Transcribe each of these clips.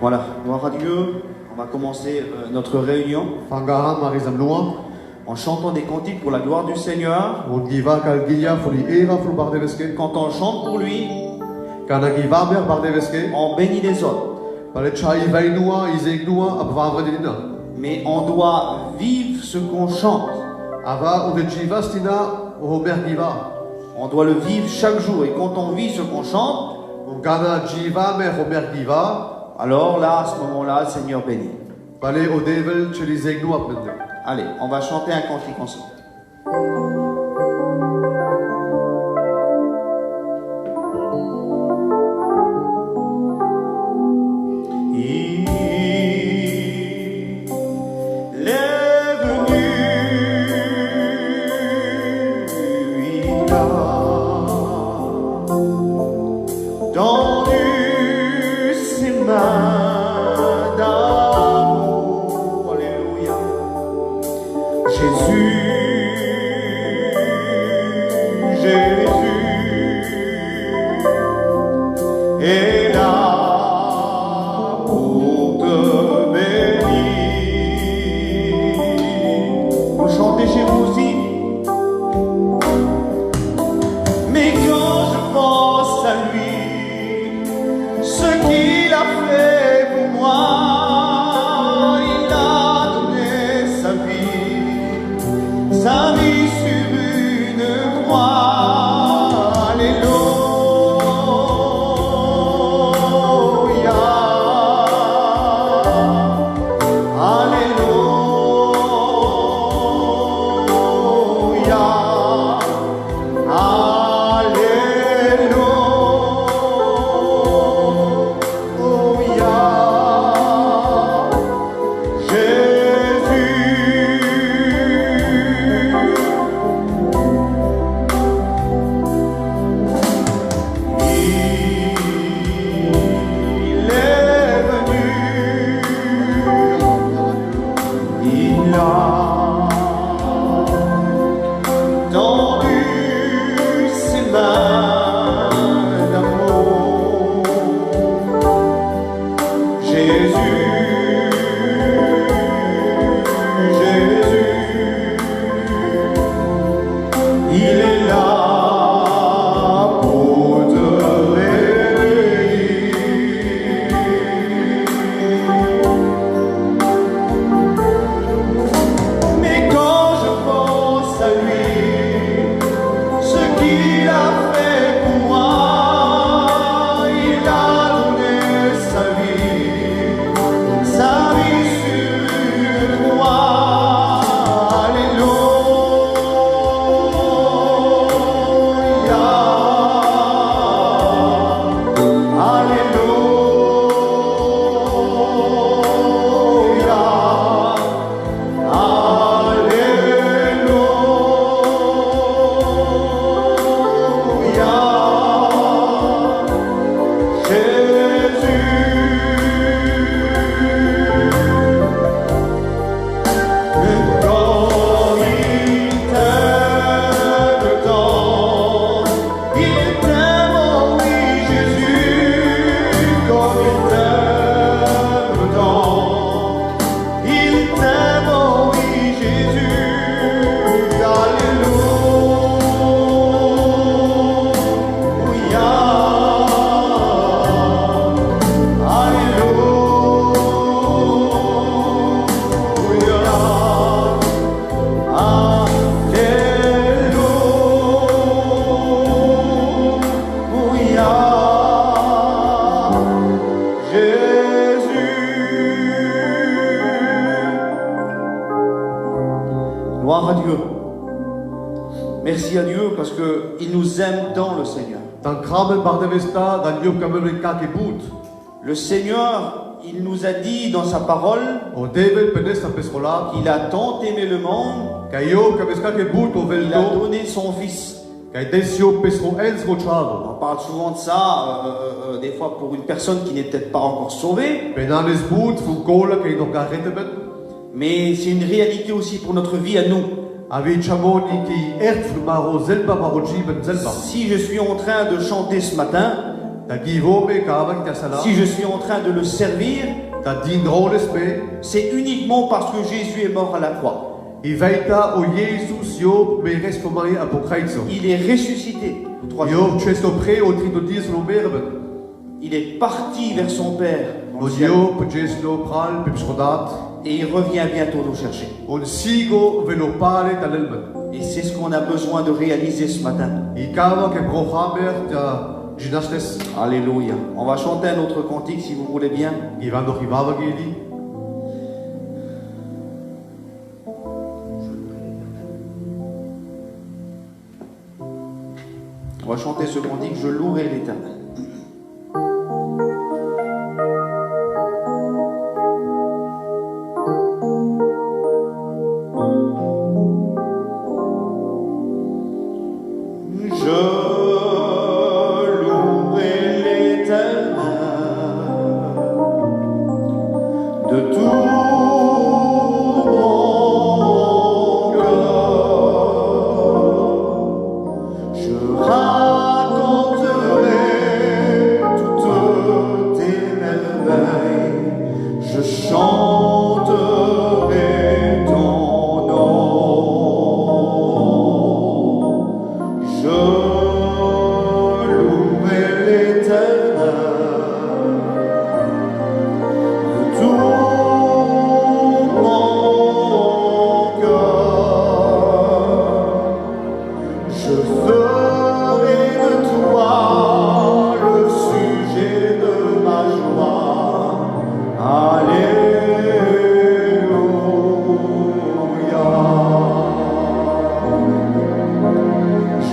Voilà, gloire à Dieu. On va commencer notre réunion Fangahan marizam noa, en chantant des cantiques pour la gloire du Seigneur. giva kalgiya fuli era flu bardeveske, Quand on chante pour lui, kana giva mer bardeveske, on bénit les autres. pale chai vainua, izegnua, abvavre dina. Mais on doit vivre ce qu'on chante. Ava ude chivastina, homer giva. On doit le vivre chaque jour. Et quand on vit ce qu'on chante, Gana jiva mer homer giva, alors là, à ce moment-là, le Seigneur bénit. pale odevel chelizegnu apmende. Allez, on va chanter un cantique ensemble. Il est venu, il a tendu ses mains d'amour. Alléluia. Jésus, est là pour te bénir. Vous chantez chez vous aussi. Mais quand je pense à lui, ce qu'il a fait pour moi, il a donné sa vie sur une croix. Alléluia, Alléluia, Alléluia. Il a tendu ses mains d'amour. Jésus, il est là pour te bénir. Mais quand je pense à lui, ce qu'il a fait pour moi, il a donné sa vie sur une croix. Gloire à Dieu. Merci à Dieu parce qu'il nous aime dans le Seigneur. Dan kramen bardevesta, dan yop kamel kake boot. Le Seigneur, il nous a dit dans sa parole Odevel penesta pesrola, qu'il a tant aimé le monde kayo kameska ke boot qu'il a oveldo, donné son Fils. kay desio pesro ens rochado. On parle souvent de ça, des fois pour une personne qui n'est peut-être pas encore sauvée, Penanes boot, fu kola kay no kareteben. mais c'est une réalité aussi pour notre vie à nous. Avi chamoni ki ert maro zelba maroji ben zelba. Si je suis en train de chanter ce matin, Ta givo me kava ki tasala. si je suis en train de le servir, Ta dindroles me. c'est uniquement parce que Jésus est mort à la croix. I veita o Jesus io me respomai apocraitso. Il est ressuscité. le troisième Io jour. cesto pre o trino dies lo merben. Il est parti vers son Père dans O le ciel, Dio pe Jesu lo pral pe psrodat. et il revient bientôt nous chercher. On sigo velo pale talelmen. Et c'est ce qu'on a besoin de réaliser ce matin. I kava ke prohamer ta ginastes. Alléluia. On va chanter un autre cantique si vous voulez bien. I vando rivava geli. On va chanter ce cantique, je louerai l'Éternel. Je louerai l'Éternel de tout mon cœur. Je raconterai toutes tes merveilles. Je chanterai ton nom. Je louerai l'Éternel de tout mon cœur. Je ferai de toi le sujet de ma joie. Alléluia.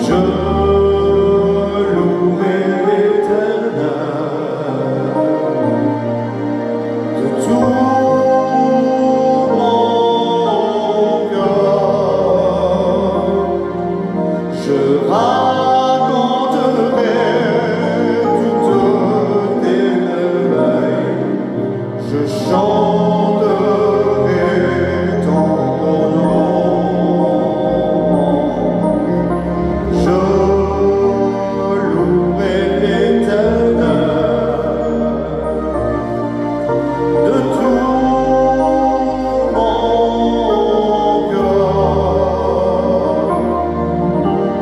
Je louerai l'Éternel de tout mon cœur. Je raconterai toutes tes merveilles. Je chanterai ton nom. Je louerai l'Éternel de tout mon cœur.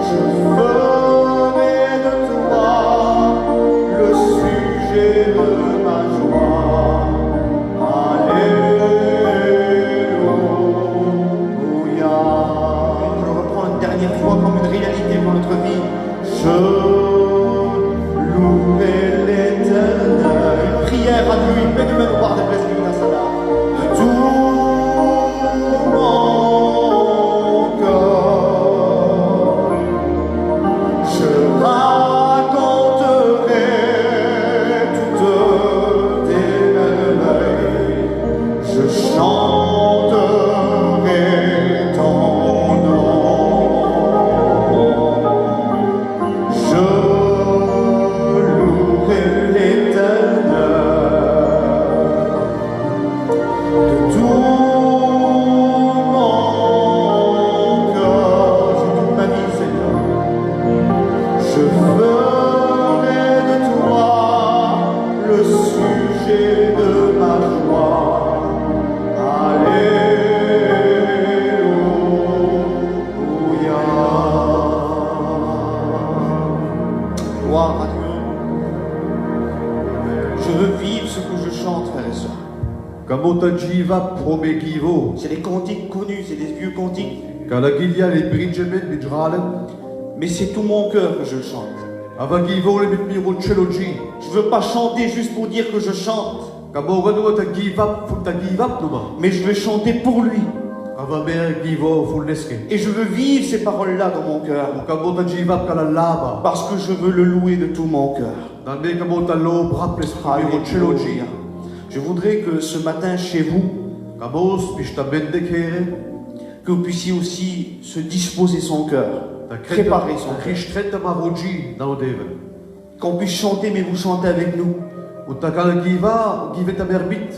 Je ferai de toi le sujet de ma joie. Alléluia. Je reprends une dernière fois comme une réalité pour notre vie. Je louerai l'Éternel. Une prière à lui, mais de même voir des plaisirs dans sa âme. De tout mon cœur. Je raconterai toutes tes merveilles. Je chanterai ton nom. Je louerai l'Éternel de tout mon cœur. C'est toute ma vie, Seigneur. Je ferai de toi le sujet de ma joie. Alléluia. Gloire à Dieu. Je veux vivre ce que je chante, frères et sœurs. Kamo ta jiva prome givo. C'est des cantiques connus, c'est des vieux cantiques. Kala gilia le bridgemen midralen. Mais c'est tout mon cœur que je chante. Ava givo le mitmiro chelogi. Je veux pas chanter juste pour dire que je chante, Kamo gano ta givap numa. mais je veux chanter pour lui. Ava mer givo fulneske. Et je veux vivre ces paroles-là dans mon cœur. Kamo ta jivap kala lava. Parce que je veux le louer de tout mon cœur. Dane kamo ta lo braples miro chelogi. Alléluia. Je voudrais que ce matin chez vous, Kamos pista bendekere. que vous puissiez aussi se disposer son cœur, Ta préparer son cœur. Christreta mavoji dans deven. Qu'on puisse chanter, mais vous chantez avec nous. Uta kala giva give ta merbit.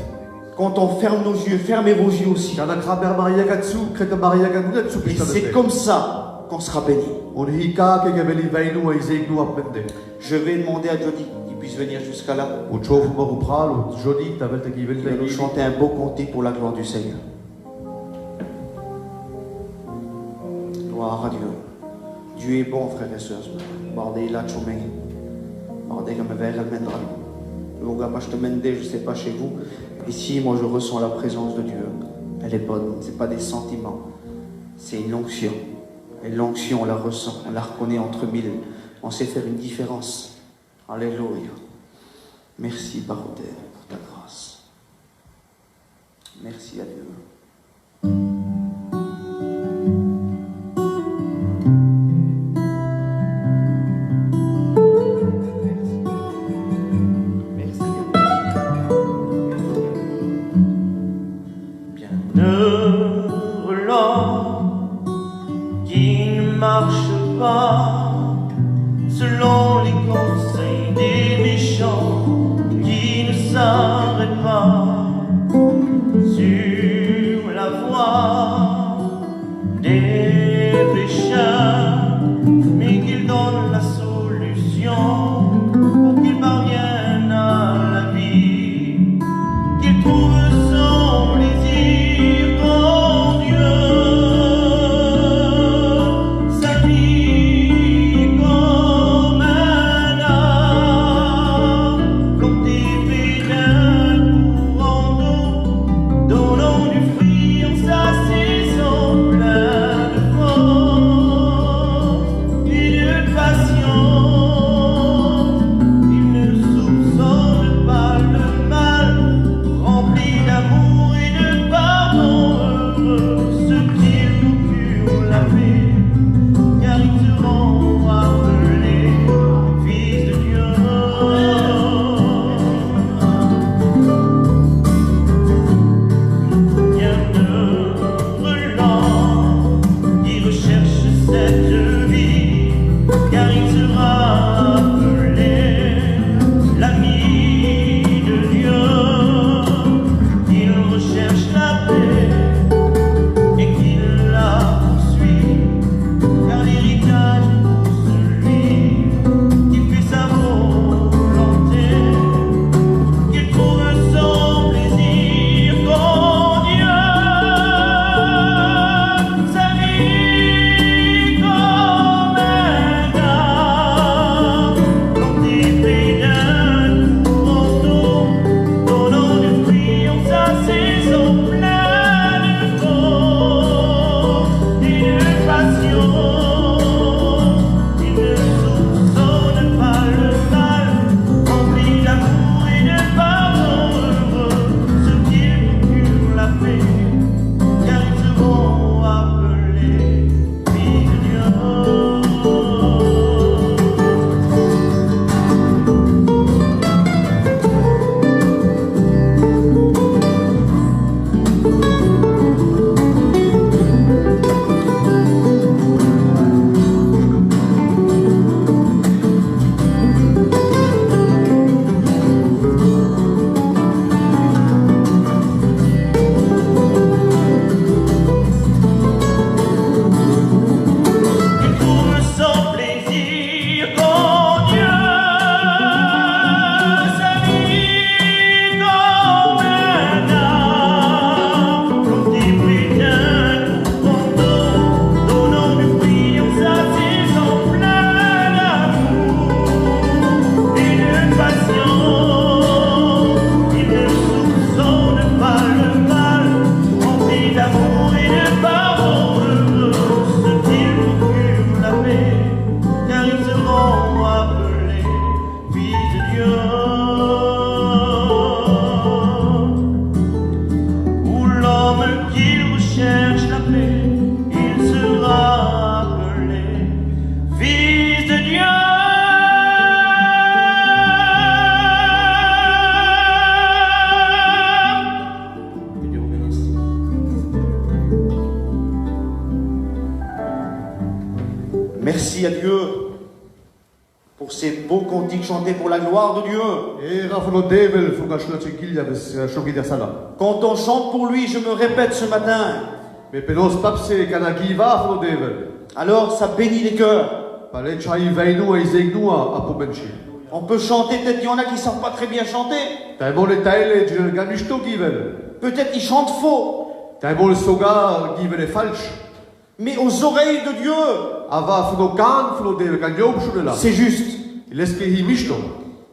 Quand on ferme nos yeux, fermez vos yeux aussi. Kana kraber Maria Gatsu, kreta Maria Gatsu Et pista c'est comme ça qu'on sera béni. On hika ke gaveli vainu a izegnu apende. Je vais demander à Jody qu'il puisse venir jusqu'à là. Und schon vom Pral und Jodi, da wird Il va nous chanter un beau cantique pour la gloire du Seigneur. Gloire à Dieu. Dieu est bon, frères et sœurs. Bardez la chomé. Bardez comme un verre à mendra. Je ne sais pas chez vous. Ici, moi, je ressens la présence de Dieu. Elle est bonne. Ce n'est pas des sentiments. C'est une onction. Et l'onction, on la ressent. On la reconnaît entre mille. On sait faire une différence. Alléluia. Merci, Barodère, pour ta grâce. Merci à Dieu. Bienheureux l'homme qui ne marche pas selon les conseils des méchants, qui ne s'arrête pas sur la voie des pécheurs, mais qu'il donne la solution pour qu'il parvienne à la vie, qu'il trouve son plaisir en Dieu. Sa vie comme un arbre planté près d'un courant d'eau, donnant du fruit en sa saison, plein de force et de patience. Il ne soupçonne pas le mal, rempli d'amour et de pardon, heureux ceux qui procurent la paix, car ils seront appelés fils de Dieu. Bienheureux l'homme qui recherche cette vie, car il sera appelé l'ami de Dieu. Il recherche la paix et qu'il la poursuit, car l'héritage est pour celui qui fait sa volonté, qu'il trouve son plaisir en Dieu. Sa vie comme un arbre planté près d'un courant d'eau, donnant du fruit en sa saison, plein de force et de patience. Il ne soupçonne pas le mal, rempli d'amour et de pardon, heureux ceux qui procurent la paix, car ils seront appelés fils de Dieu. Il trouve son plaisir en Dieu. Sa vie comme un arbre planté près d'un courant d'eau, donnant du fruit en sa saison, plein d'amour et de patience. Il ne soupçonne pas le mal, rempli d'amour et de pardon, heureux ceux qui procurent la paix, car ils seront appelés fils de Dieu. Où l'homme qui recherche la paix, il sera appelé fils de Dieu. Que Dieu vous bénisse. Merci à Dieu pour ces beaux cantiques chantés pour la gloire de Dieu. Et Rafano Devel, Fugashna Tchekil, Shoki Dersala. Quand on chante pour lui, je me répète ce matin, Mais Penos Papse, Kanakiva, Rafano Devel. alors ça bénit les cœurs. Palechai Veinu, Aizegnu, Apobenchi. On peut chanter, peut-être qu'il y en a qui ne savent pas très bien chanter. Täimole Teile, die gar nicht so geben. Peut-être qu'ils chantent faux. Täimole sogar geben falsch. Mais aux oreilles de Dieu, Aber von Organ, von der Ganjobschule, c'est juste. lässt hier mischt noch.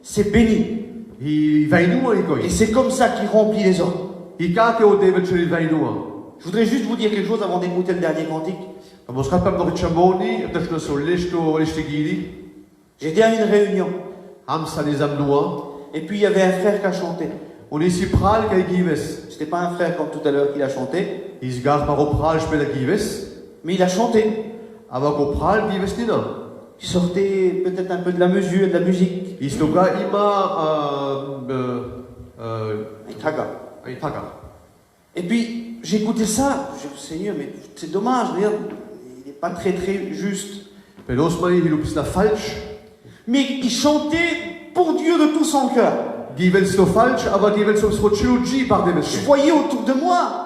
C'est béni. Hi vainua Et ikoi. c'est comme ça qu'il remplit les hommes. Hi kake o David cheli vainua. Je voudrais juste vous dire quelque chose avant d'écouter le dernier cantique. Kamo skapam noch chamoni, tashno so lesto lestigili. J'étais à une réunion. Am sanizam noa. Et puis il y avait un frère qui a chanté. On est si pral kai gives. C'était pas un frère comme tout à l'heure qui a chanté, Isgar paro pral spela gives. mais il a chanté. Aber ko pral gives nina. Il sortait peut-être un peu de la mesure, de la musique. Istoga ima Taga. Aitaga. Et puis j'écoutais ça. Je dis, Seigneur, mais c'est dommage, regarde, il n'est pas très juste. Pelos mani hilupis la falsch. Mais il chantait pour Dieu de tout son cœur. Givels no falsch, aber givels so srochiluji par Je deves. voyais autour de moi,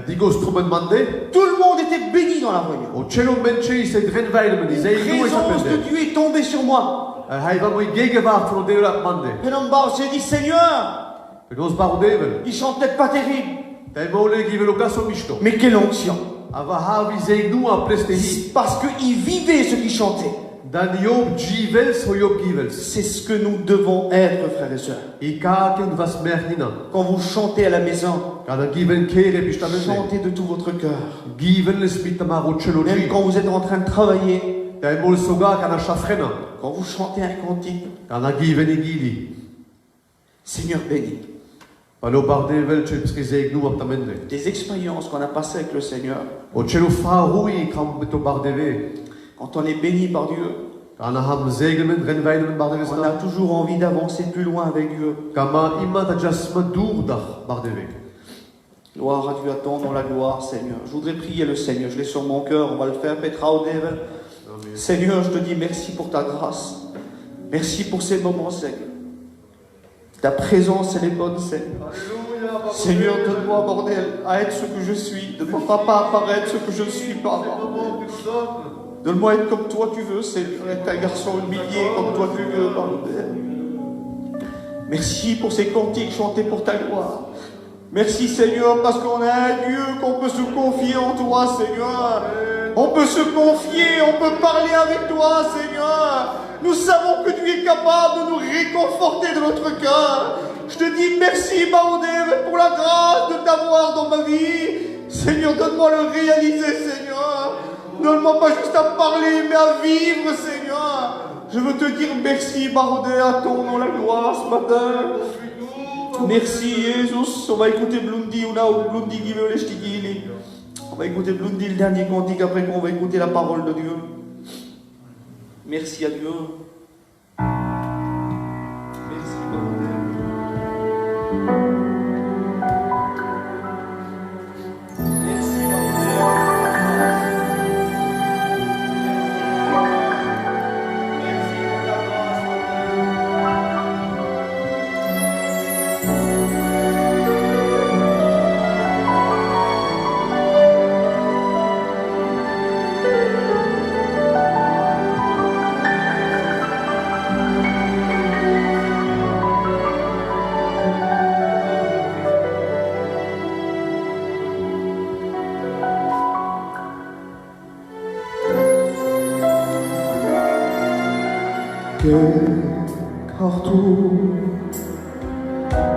Digo strumen mande. tout le monde était béni dans la réunion. O cello menche se drenveilen, die La zei nu is présence de apende. Dieu est tombée sur moi. Hij va mooi gegenwaart van de la mande. Et l'homme j'ai dit, Seigneur, Pelos bar devel. il chante peut-être pas terrible, Hij mole givelo gaso misto. mais quelle onction. Ava havi zei nu a plestehi. Parce qu'il vivait ce qu'il chantait. Dan job givels ho job givels. C'est ce que nous devons être, frères et sœurs. I kaken vas mernina. Quand vous chantez à la maison, Kada given kere pistamende. chantez de tout votre cœur. Given les mitamaro cello Même ji. quand vous êtes en train de travailler, Hij mol soga kana chafrena. quand vous chantez un cantique, Kana given igili. Seigneur béni. Palo bar devel cel psrizei nu aptamende. Des expériences qu'on a passées avec le Seigneur, O cello farui kam beto bar deve. quand on est béni par Dieu, Kana ham zegelmen drenveilen bar on a devesna. toujours envie d'avancer plus loin avec Dieu. Kama ima ta jasma dourdar bar deve. Gloire à Dieu, attendons la gloire, Seigneur. Je voudrais prier le Seigneur, je l'ai sur mon cœur, on va le faire, Petra Odevel. Seigneur, je te dis merci pour ta grâce. Merci pour ces moments, Seigneur. Ta présence, elle est bonne, Seigneur. Seigneur, donne-moi, bordel, à être ce que je suis. Donne-moi pas apparaître ce que je ne suis pas. Donne-moi être comme toi tu veux, Seigneur. Être un garçon humilié comme toi tu veux, bordel. Merci pour ces cantiques chantés pour ta gloire. Merci, Seigneur, parce qu'on a un Dieu qu'on peut se confier en toi, Seigneur. On peut se confier, on peut parler avec toi, Seigneur. Nous savons que tu es capable de nous réconforter de notre cœur. Je te dis merci, Baoudé, pour la grâce de t'avoir dans ma vie. Seigneur, donne-moi le réaliser, Seigneur. Donne-moi pas juste à parler, mais à vivre, Seigneur. Je veux te dire merci, Baoudé, à ton nom la gloire ce matin. Merci, Jésus. On va écouter Blundi, ou Blundi qui veut les ch'tigili. On va écouter Blundi, le dernier cantique, après qu'on va écouter la parole de Dieu. Merci à Dieu. Merci,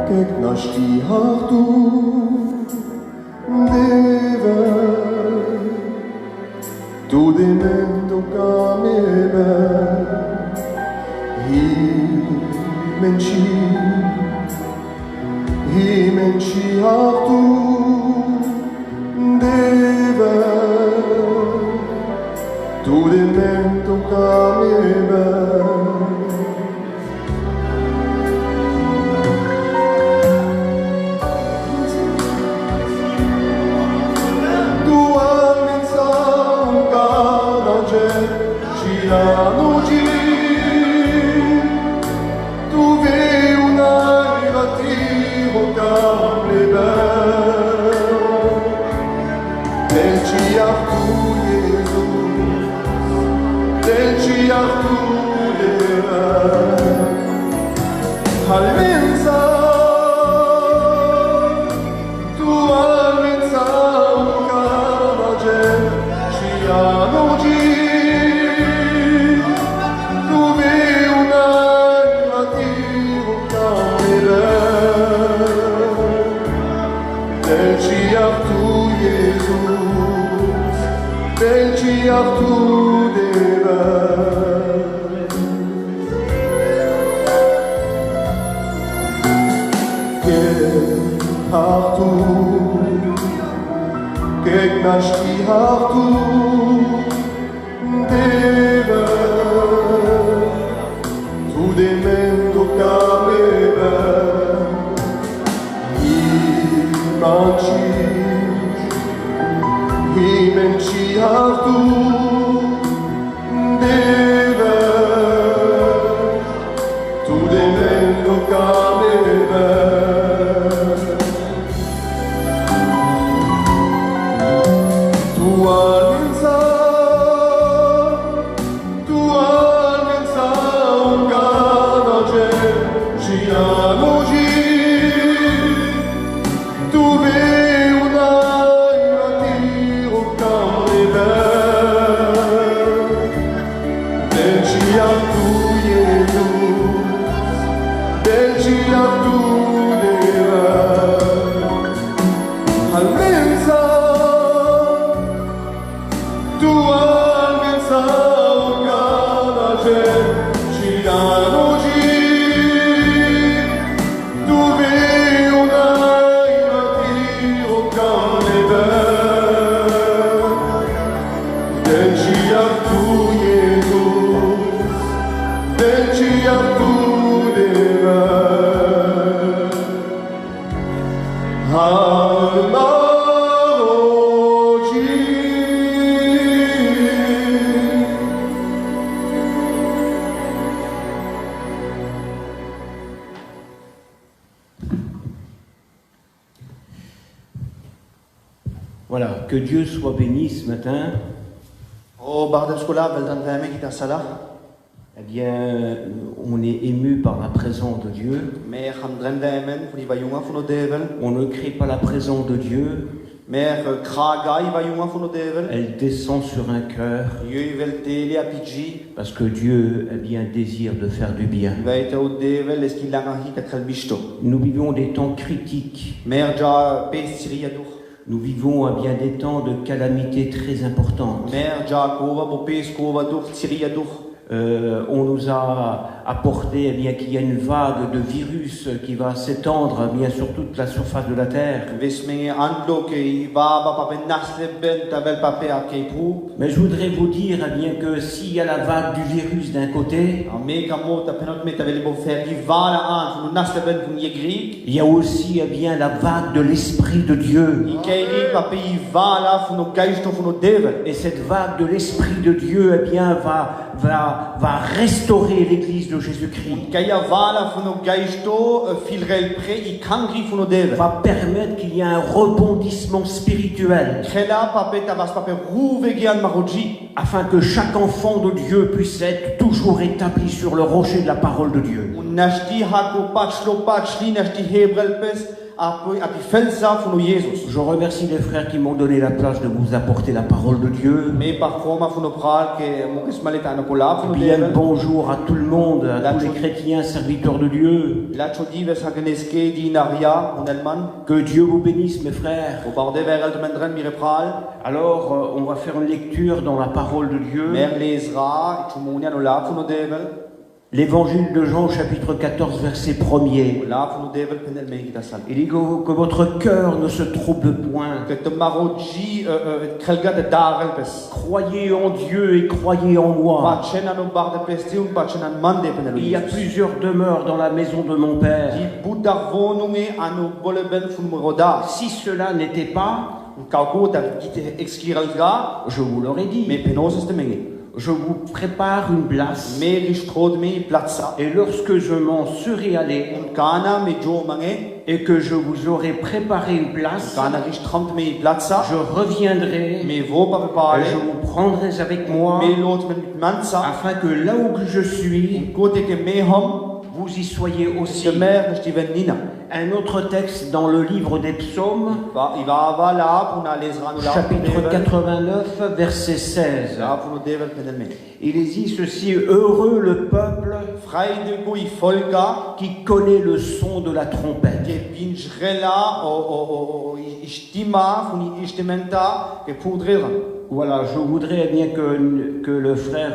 Kek nashti hartu deve tu demento kamebe hi menchi hartu deve tu demento kamebe tu vei una rivattivo camplebe Delci Artu Jesus Delci Artu hartu deva tu demento cameva imenci hartu deva tu demento cameva Voilà, que Dieu soit béni ce matin. O bardel scola vel dan veme qui ta sala. Eh bien, on est ému par la présence de Dieu. Mer ham dren vemen funi va yunga funo devel. On ne crée pas la présence de Dieu. Mer kraga i va yunga funo devel. Elle descend sur un cœur Yui vel tele a pidji. parce que Dieu eh bien, désire de faire du bien. Va ete o devel eski langa hi katrel bisto. Nous vivons des temps critiques. Mer ja pe siri adur. Nous vivons eh bien, des temps de calamité très importantes. Mer ja kova bo pe skova dur siri adur. On nous a apporté eh bien, qu'il y a une vague de virus qui va s'étendre eh bien, sur toute la surface de la Terre. Vis me andlo ke i va ba pape nasle ben tavel pape a ke pou. Mais je voudrais vous dire eh bien, que s'il y a la vague du virus d'un côté, Me kamo ta penot me tavel bo fer i va la an funo nasle ben fun yegri. il y a aussi eh bien, la vague de l'Esprit de Dieu. I keiri pape i va la funo gaisto funo devel. Et cette vague de l'Esprit de Dieu eh bien, va restaurer l'Église de Jésus-Christ, Kaya va la funo gaisto filrel pre i kangri funo devel. va permettre qu'il y ait un rebondissement spirituel, Kela pape tabas pape rouve gian maroji. afin que chaque enfant de Dieu puisse être toujours établi sur le rocher de la parole de Dieu. Un nashti hako pachlo pachli nashti hebrel pes api felsa funo Jesus. Je remercie les frères qui m'ont donné la place de vous apporter la parole de Dieu. Me parfoma funo pral ke mo esmaleta no kola funo Bien le devel. bonjour à tout le monde, à tous les chrétiens, serviteurs de Dieu. La chodi ves hageneske di naria on elman. Que Dieu vous bénisse, mes frères. Au borde verel de mendren mire pral. Alors, on va faire une lecture dans la parole de Dieu. Mer lesra chumunia no la funo devel. L'évangile de Jean, chapitre 14, verset 1er. La funo devel penel me kita sal. Il dit que votre cœur ne se trouble point. Que te maroji krelga de darel pes. Croyez en Dieu et croyez en moi. Pachena no barde pesti un pachena mande penel. Il y a plusieurs demeures dans la maison de mon Père. Di budar vonunge anu boleben fun roda. Si cela n'était pas, Kauko ta gite exkiralga. je vous l'aurais Me dit, penoses de menge. je vous prépare une place. Me ristrod me platza. Et lorsque je m'en serai allé Un kana me jo mange. et que je vous aurai préparé une place, Kana ristrand me platza. je reviendrai Me vo pa et pare. je vous prendrai avec moi Me lot men mansa. afin que là où je suis, Kote ke me hom. vous y soyez aussi. De mer stiven nina. Un autre texte dans le livre des psaumes, Il va va là pour na lesra no la. chapitre 89, verset 16. La funo devel penel me. Il est dit ceci: heureux le peuple Freide go i folka. qui connaît le son de la trompette. Ke pinjrela o istima funi istimenta ke pudrera. Voilà, je voudrais eh bien que le frère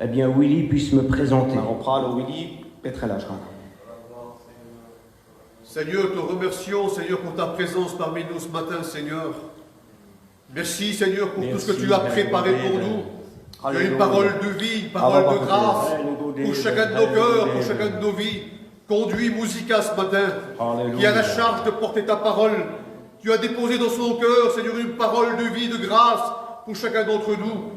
eh bien Willy puisse me présenter. On prend le Willy Petrela, je crois. Seigneur, te remercions, Seigneur, pour ta présence parmi nous ce matin, Seigneur. Merci Seigneur pour tout ce que Merci, tu as préparé Père, pour nous. Tu as une Alléluia. parole de vie, une parole de grâce Alléluia. pour chacun de nos cœurs, pour chacun de nos vies. Conduis Musica ce matin, Alléluia. qui a la charge de porter ta parole. Tu as déposé dans son cœur, Seigneur, une parole de vie, de grâce pour chacun d'entre nous.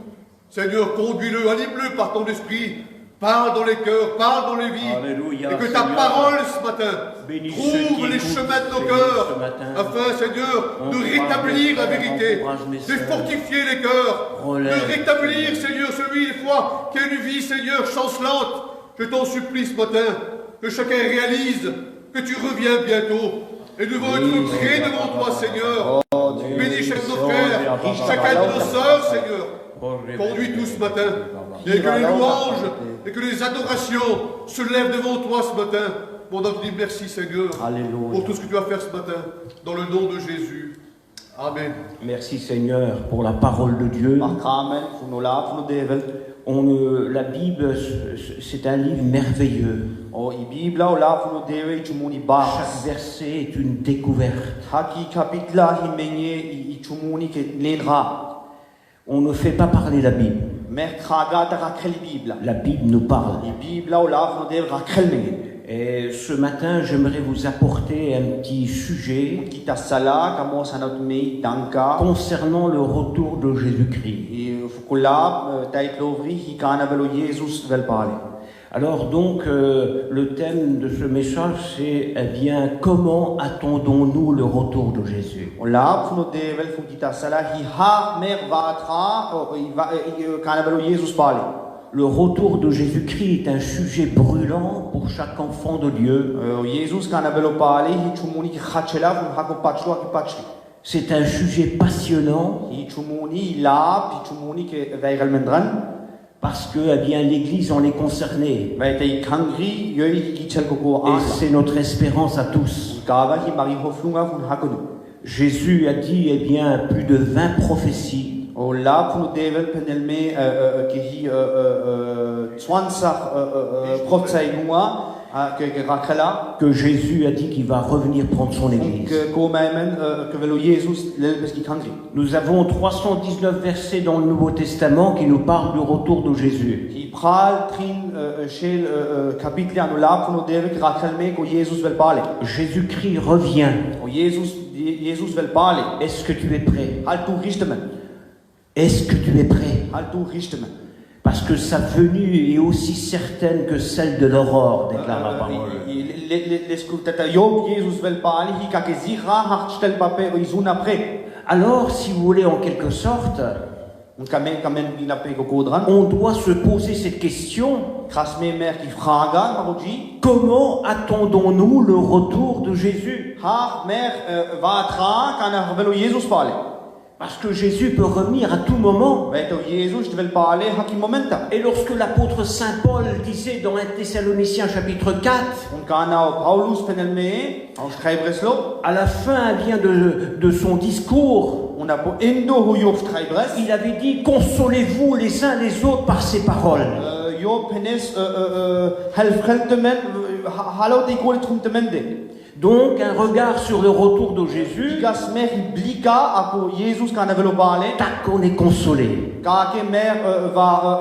Seigneur, conduis-le, anime-le par ton esprit. Parle dans les cœurs, parle dans les vies. Alléluia, Et que ta Seigneur. parole ce matin Bénis ceux qui trouve les écoutent, chemins de nos Seigneur, cœurs. ce matin. Afin, Seigneur, de Encourage rétablir mes la frères, vérité. encourage mes De sœurs. fortifier les cœurs. Relève. De rétablir, Seigneur, celui, des fois, qui a une vie, Seigneur, chancelante. Je t'en supplie ce matin, que chacun réalise que tu reviens bientôt. Et nous devons être prêts devant toi, Seigneur. Bénis chacun de nos frères, chacun de nos sœurs, Seigneur. Conduis tous ce matin. Et que les louanges et que les adorations se lèvent devant toi ce matin. Mon Dieu, te dis merci, Seigneur, Alléluia. pour tout ce que tu vas faire ce matin. Dans le nom de Jésus. Amen. Merci Seigneur pour la parole de Dieu. Mag amen voor nou laat van de devel. La Bible, c'est un livre merveilleux. O i Bibla o laat van de devel i chumuni bas. Chaque verset est une découverte. Haki kapitla hi menye i chumuni ke lenra. On ne fait pas parler la Bible. Mer kraga ta rakrel Bibla. La Bible nous parle. I Bibla o laat van de devel rakrel menye. Et ce matin, j'aimerais vous apporter un petit sujet Kita sala kamo sanat mei danka. concernant le retour de Jésus-Christ. I fukulab tait lovri hi kana velo Jesus vel pale. Alors donc, le thème de ce message, c'est eh bien, comment attendons-nous le retour de Jésus? O laat van de devel fu kita sala hi ha mer vatra i kana velo Jesus pale. Le retour de Jésus-Christ est un sujet brûlant pour chaque enfant de Dieu. Jesus kana velo pale hi chumuni ki khachela fu hako pachlo ki pachli. C'est un sujet passionnant Hi chumuni lab hi chumuni ke veigal mendran. parce que eh bien, l'Église en est concernée. Vai te kangri yoi ki chel koko Et anga. c'est notre espérance à tous. Kava hi mari hoflunga fu hakodu. Jésus a dit eh bien, plus de 20 prophéties. O lab fu devel penelme ke hi 20 profetsai nua ke rakhala. Que Jésus a dit qu'il va revenir prendre son Église. Que komaimen que velo Jesus lelbes ki kangri. Nous avons 319 versets dans le Nouveau Testament qui nous parlent du retour de Jésus. Hi pral trin shel kapitli anu lab fu devel ki rakhalme ko Jesus vel pale. Jésus-Christ revient. O Jesus vel pale. Est-ce que tu es prêt? Hal tu richtemen. Est-ce que tu es prêt? Hal tu richtemen. Parce que sa venue est aussi certaine que celle de l'aurore, déclare la parole. L'escultata Job Jesus vel pale hi ka ke zira hartstel pape o izun apre. Alors, si vous voulez, en quelque sorte, Un kamen bina pe ko kodran. on doit se poser cette question. Krasme mer ki fraga maroji. Comment attendons-nous le retour de Jésus? Ha mer vatra kana velo Jesus pale. Parce que Jésus peut revenir à tout moment. Veto Jesus vel pale haki momenta. Et lorsque l'apôtre Saint Paul disait dans 1 Thessaloniciens chapitre 4, Un kana o Paulus penelme au schreibreslo. à la fin eh bien, de son discours, On a po endo hu Job schreibres. il avait dit « Consolez-vous les uns les autres par ces paroles ». Job penes helfrentemen hallo de kol trumtemende. Donc, un regard sur le retour de Jésus, Igas mer blika apo Jesus kana velo pale. tac, on est consolé. Kake mer va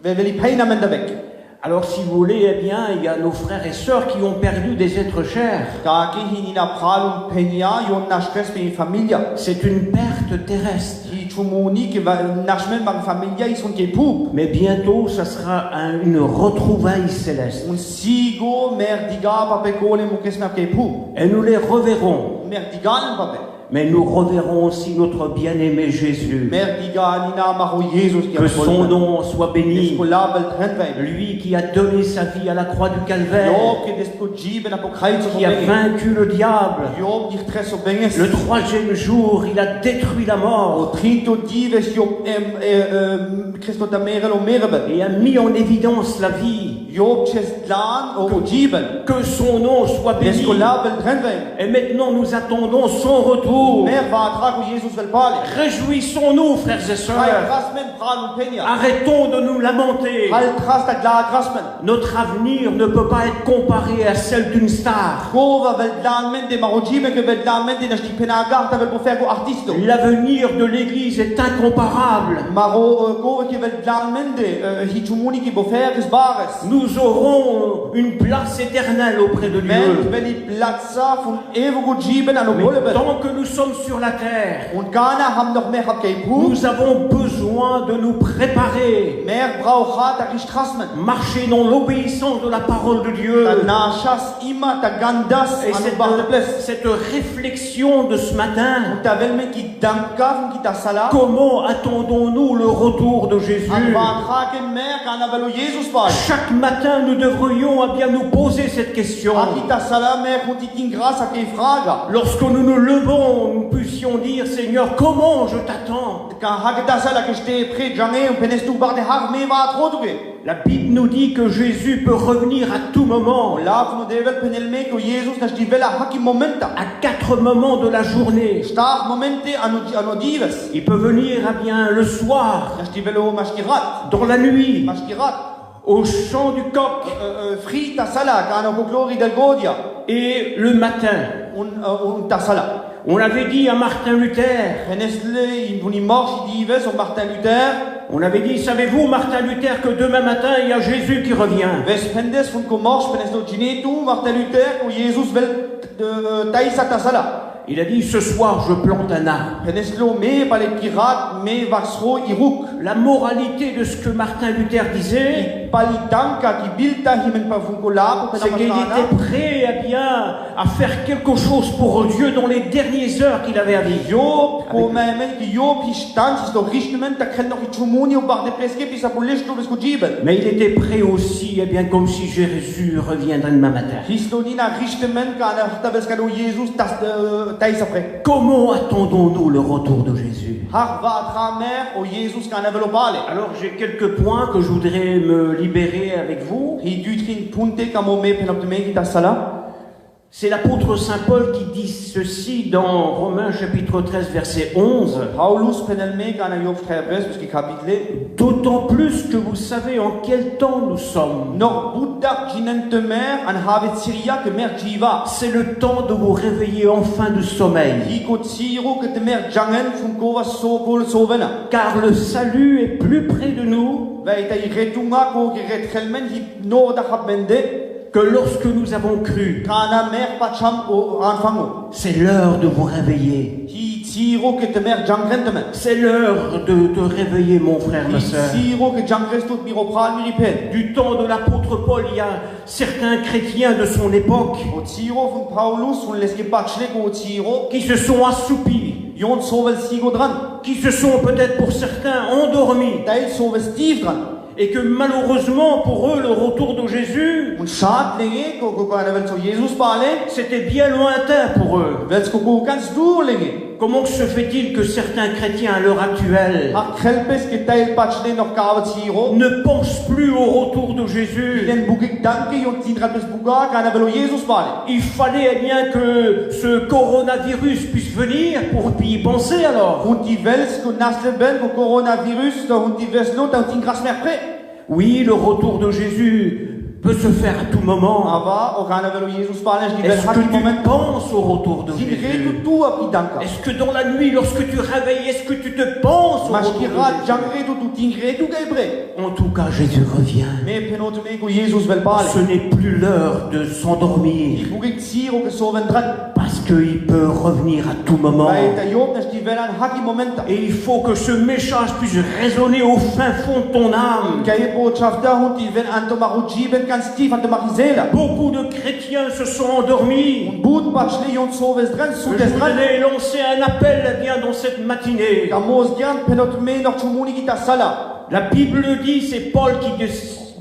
veli peina mendavek. Alors, si vous voulez, eh bien, il y a nos frères et sœurs qui ont perdu des êtres chers. Kake hinina pralum penia yon nashkes pe familia. C'est une perte terrestre. Hi chumuni ke va nashmen bang familia ison ke poup. Mais bientôt, ça sera une retrouvaille céleste. Un sigo mer diga pape kole mukes mer ke poup. Et nous les reverrons. Mer diga pape. Mais nous reverrons aussi notre bien-aimé Jésus. Mer diga nina maru Jesus Que son nom soit béni. Eskola vel trendvei. Lui qui a donné sa vie à la croix du Calvaire, Job ke desko jiben apo kreitz qui a vaincu le diable. Job dir tres o benges. Le troisième jour, il a détruit la O mort trinto dives Job Christo da merel o merbe. et a mis en évidence la vie. Job chestlan o jiben. Que son nom soit béni. Eskola vel trendvei. Et maintenant, nous attendons son retour. retour. Mer va ko Jesus vel pale. Réjouissons-nous, frères et Kai sœurs. grasmen pran penia. Arrêtons de nous lamenter. Hal tras ta gla grasmen. Notre avenir ne peut pas être comparé à celle d'une star. Gova vel dan de marojibe que vel dan de nashti penagar ta vel pofer go artisto. L'avenir de l'Église est incomparable. Maro gova que vel dan de hitumuni ki bofer is bares. Nous aurons une place éternelle auprès de Men Dieu. veli platza fun evo go jiben ano Mais golebel. tant que nous sommes sur la terre, Und kana ham noch mehr hab kei pu. nous avons besoin de nous préparer. Mer braucha ta gistrasmen. Marcher dans l'obéissance de la parole de Dieu. Ta nachas ima ta gandas Et anu bar de ples. cette réflexion de ce matin, Ta vel men ki danka fun ki ta sala. comment attendons-nous le retour de Jésus? An va ken mer kana velo Jesus pale. Chaque matin, nous devrions bien nous poser cette question. Aki ta sala mer kun ti tin grâce a kei fraga. Lorsque nous nous levons, nous puissions dire, Seigneur, comment je t'attends? Kan hak ta sala ke ste pre jange un penestu bar de har me va troduge. La Bible nous dit que Jésus peut revenir à tout moment, La fun devel penelme ko Jesus na sti vela haki momenta. à 4 moments de la journée. Star momente anu dives. Il peut venir bien le soir, Na sti velo mashkirat. dans la nuit, Mashkirat. au chant du coq Fri ta sala kana ko glory del godia. et le matin. Un ta sala. On avait dit à Martin Luther, Penesle in vuni morch dives o Martin Luther. on avait dit, savez-vous Martin Luther que demain matin il y a Jésus qui revient. Ves pendes fun ko morch peneslo ginetu Martin Luther ko Jesus vel taisa ta sala. Il a dit, ce soir je plante un arbre. Peneslo me pale pirat me vaxro iruk. La moralité de ce que Martin Luther disait, Palitanka ki bilta himen pa fun ko la c'est qu'il était prêt à faire quelque chose pour Dieu dans les dernières heures qu'il avait à vivre. Yo ko men ki yo pistan sto richtement ta khen no chumuni o bar de preske pisa pulish to besko jibel. Mais il était prêt aussi, comme si Jésus reviendrait demain matin. Histodina richtement kana ta beska do Jesus tas taisa pre. Comment attendons-nous le retour de Jésus? Har va tramer o Jesus kana velo pale. Alors j'ai quelques points que je voudrais me libérer avec vous. Hi dutrin punte kamo me penopteme ki ta sala. C'est l'apôtre Saint Paul qui dit ceci dans Romains chapitre 13 verset 11. Paulus penelme kana yo frères parce que chapitre D'autant plus que vous savez en quel temps nous sommes. nor buddha jinentemer an havet syria que mer jiva. C'est le temps de vous réveiller enfin du sommeil. Hi ko tsiro que te mer jangen fun ko va sokol sovena. Car le salut est plus près de nous Vai ta retunga ko ki rethelmen hi no da habende. que lorsque nous avons cru. Kana mer pacham o anfango. C'est l'heure de vous réveiller. Hi tsiro que te mer jangrentemen. C'est l'heure de te réveiller, mon frère, ma Hi sœur. tsiro que jangrestot miropral miripen. Du temps de l'apôtre Paul, il y a certains chrétiens de son époque O tsiro fun Paulus fun leske pachle ko tsiro. qui se sont assoupis, Yon sovel sigo dran. qui se sont peut-être pour certains endormis, Tail sovel Steve dran. et que malheureusement pour eux, le retour de Jésus, Un chat lenge ko kana vel so Jesus pale. c'était bien lointain pour eux. Vels ko kan stur lenge. Comment se fait-il que certains chrétiens à l'heure actuelle Ha khelpes ke tail pachle no kavat tsiro. ne pensent plus au retour de Jésus? Len bugik danke yon tin rapes buga kana vel o Jesus pale. Il fallait bien que ce coronavirus puisse venir pour y penser alors. Hunti vels ko nasle ben ko coronavirus to hunti veslo ta tin gras mer pre. Oui, le retour de Jésus peut se faire à tout moment. Ava o kana vel o Jesus pale je vel Est-ce que haki tu moment. penses au retour de Tin Jésus? retu tu api danka. Est-ce que dans la nuit, lorsque tu réveilles, est-ce que tu te penses au retour de Mashkirat Jésus? jangretu tu tin retu gaibre. En tout cas, Jésus revient. Me penot me ko Jesus vel pale. Ce n'est plus l'heure de s'endormir Bugik tsiro ke soven dran. parce qu'il peut revenir à tout moment. Vai ta yop na stivelan haki momenta. Et il faut que ce message puisse résonner au fin fond de ton âme. Kai po chafta hunti ven antomaru jiben kan Steve antomarizela. Beaucoup de chrétiens se sont endormis. Boot pachle yon soves dran Je sutes dran. voudrais lancer un appel bien dans cette matinée. Kamos gian penot me nor chumuni kita sala. La Bible dit, c'est Paul qui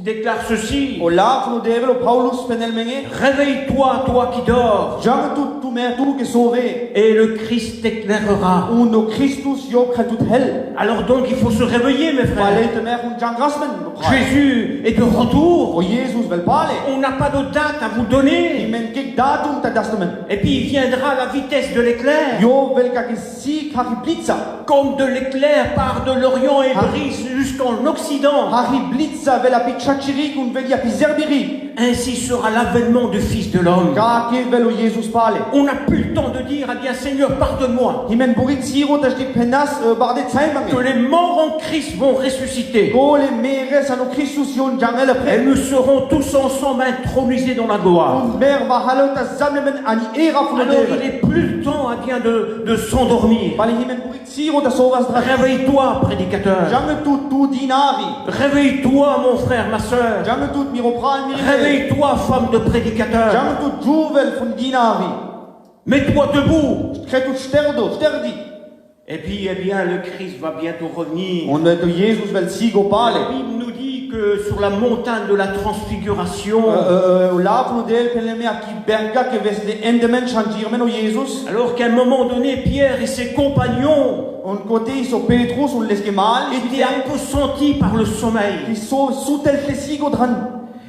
déclare ceci. O la van de Devel o Paulus penelmenge. Réveille-toi, toi qui dors, Jang tu mer tu que sauvé. et le Christ t'éclairera. Uno Christus job kan tout hell. Alors donc il faut se réveiller, mes frères. Weil te mer un Jang Rasmen. Jésus est de retour. O Jesus vel pale. On n'a pas de date à vous donner. Men kik datum ta dastamen. Et puis il viendra à la vitesse de l'éclair. Jo vel ka si kari blitza. Comme de l'éclair part de l'Orient et brise jusqu'en Occident. Hari blitza vel api tchachiri kun vel api zerbiri. Ainsi sera l'avènement du Fils de l'homme. Ka ke vel o Jesus pale. On n'a plus le temps de dire, ah bien Seigneur, pardonne-moi. Himen burit siro ta di penas barde tsaimbange. Que les morts en Christ vont ressusciter. Go le meres ano Christus yon jangel Et après. nous serons tous ensemble intronisés dans la gloire. Un mer va halota zamlemen ani era fu Alors il de. n'est plus le temps ah bien, de s'endormir. Pale himen burit siro ta sovas dra. Réveille-toi, prédicateur. Jang tu dinari. Réveille-toi, mon frère, ma soeur. Jang tu miropral mi. Réveille-toi, femme de prédicateur. Jang tu juvel fun dinari. Mets-toi debout. Kretu sterdo, sterdi. Et puis, eh bien, le Christ va bientôt revenir. On vet Jesus vel sigo La pale. Bible nous dit que sur la montagne de la transfiguration, La fu del peleme aki berga que ves de endemen chantirmen o Jesus. alors qu'à un moment donné, Pierre et ses compagnons On côté so Petrus on leske mal. étaient appesantis par le sommeil. Qui so sutel te sigo dran.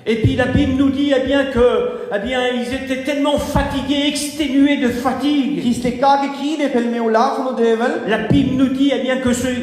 Et puis la Bible nous dit eh bien, ils étaient tellement fatigués, exténués de fatigue. Qui ste kage kine pelme o la fu devel. La Bible nous dit eh bien,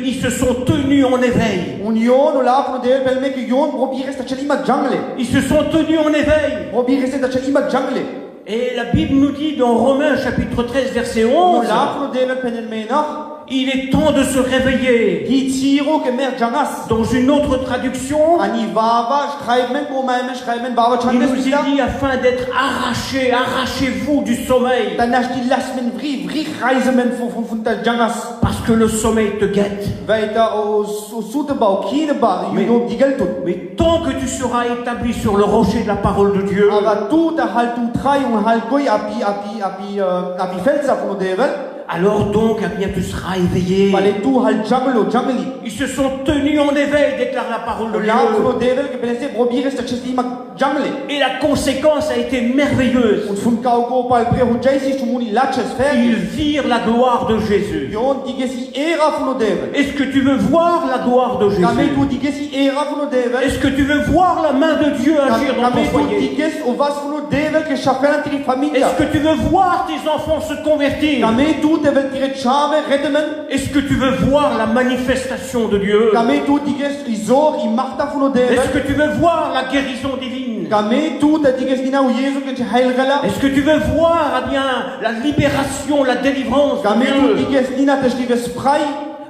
ils se sont tenus en éveil. Union o la fu devel pelme que yon robires ta chelima jungle. Ils se sont tenus en éveil. Robires ta chelima jungle. Et la Bible nous dit dans Romains chapitre 13 verset O 11, la fu devel penelmena. il est temps de se réveiller. Qui tiro que mer jangas. Dans une autre traduction, Ani vava schreiben ko maime schreiben bava il chandes. nous est dit afin d'être arrachés, arrachez-vous du sommeil. Tanash di lasmen vri reisemen fun ta jangas. Parce que le sommeil te guette. Weiter o suteba o kineba yo digel tout. Mais tant que tu seras établi sur le rocher de la parole de Dieu, Aber tu ta hal tu trai un hal koi api felsa fun devel. alors donc eh bien, tu seras éveillé. Vale tu hal jangli. Ils se sont tenus en éveil, déclare la parole de La fu Dieu. devel que penese robires ta chelima jungle. Et la conséquence a été merveilleuse. Und fun kauko pal pre hu jaisi tumuni laches fer. Ils virent la gloire de Jésus. Yon digesi era fun devel. Est-ce que tu veux voir la gloire de Kame Jésus? tu digesi era fun devel. Est-ce que tu veux voir la main de Dieu agir dans ton Kame tu foyer? diges o vas fun devel que chacun tiri família. Est-ce que tu veux voir tes enfants se convertir? Kame tu devel tire chame redemen. Est-ce que tu veux voir la manifestation de Dieu? Kame tu diges izor i marta fun Est-ce devel. que tu veux voir la guérison divine? Kame tu ta diges dina o Yesu que heil gala. Est-ce que tu veux voir eh bien, la libération, la délivrance de Kame tu Dieu? diges dina ta stives spray.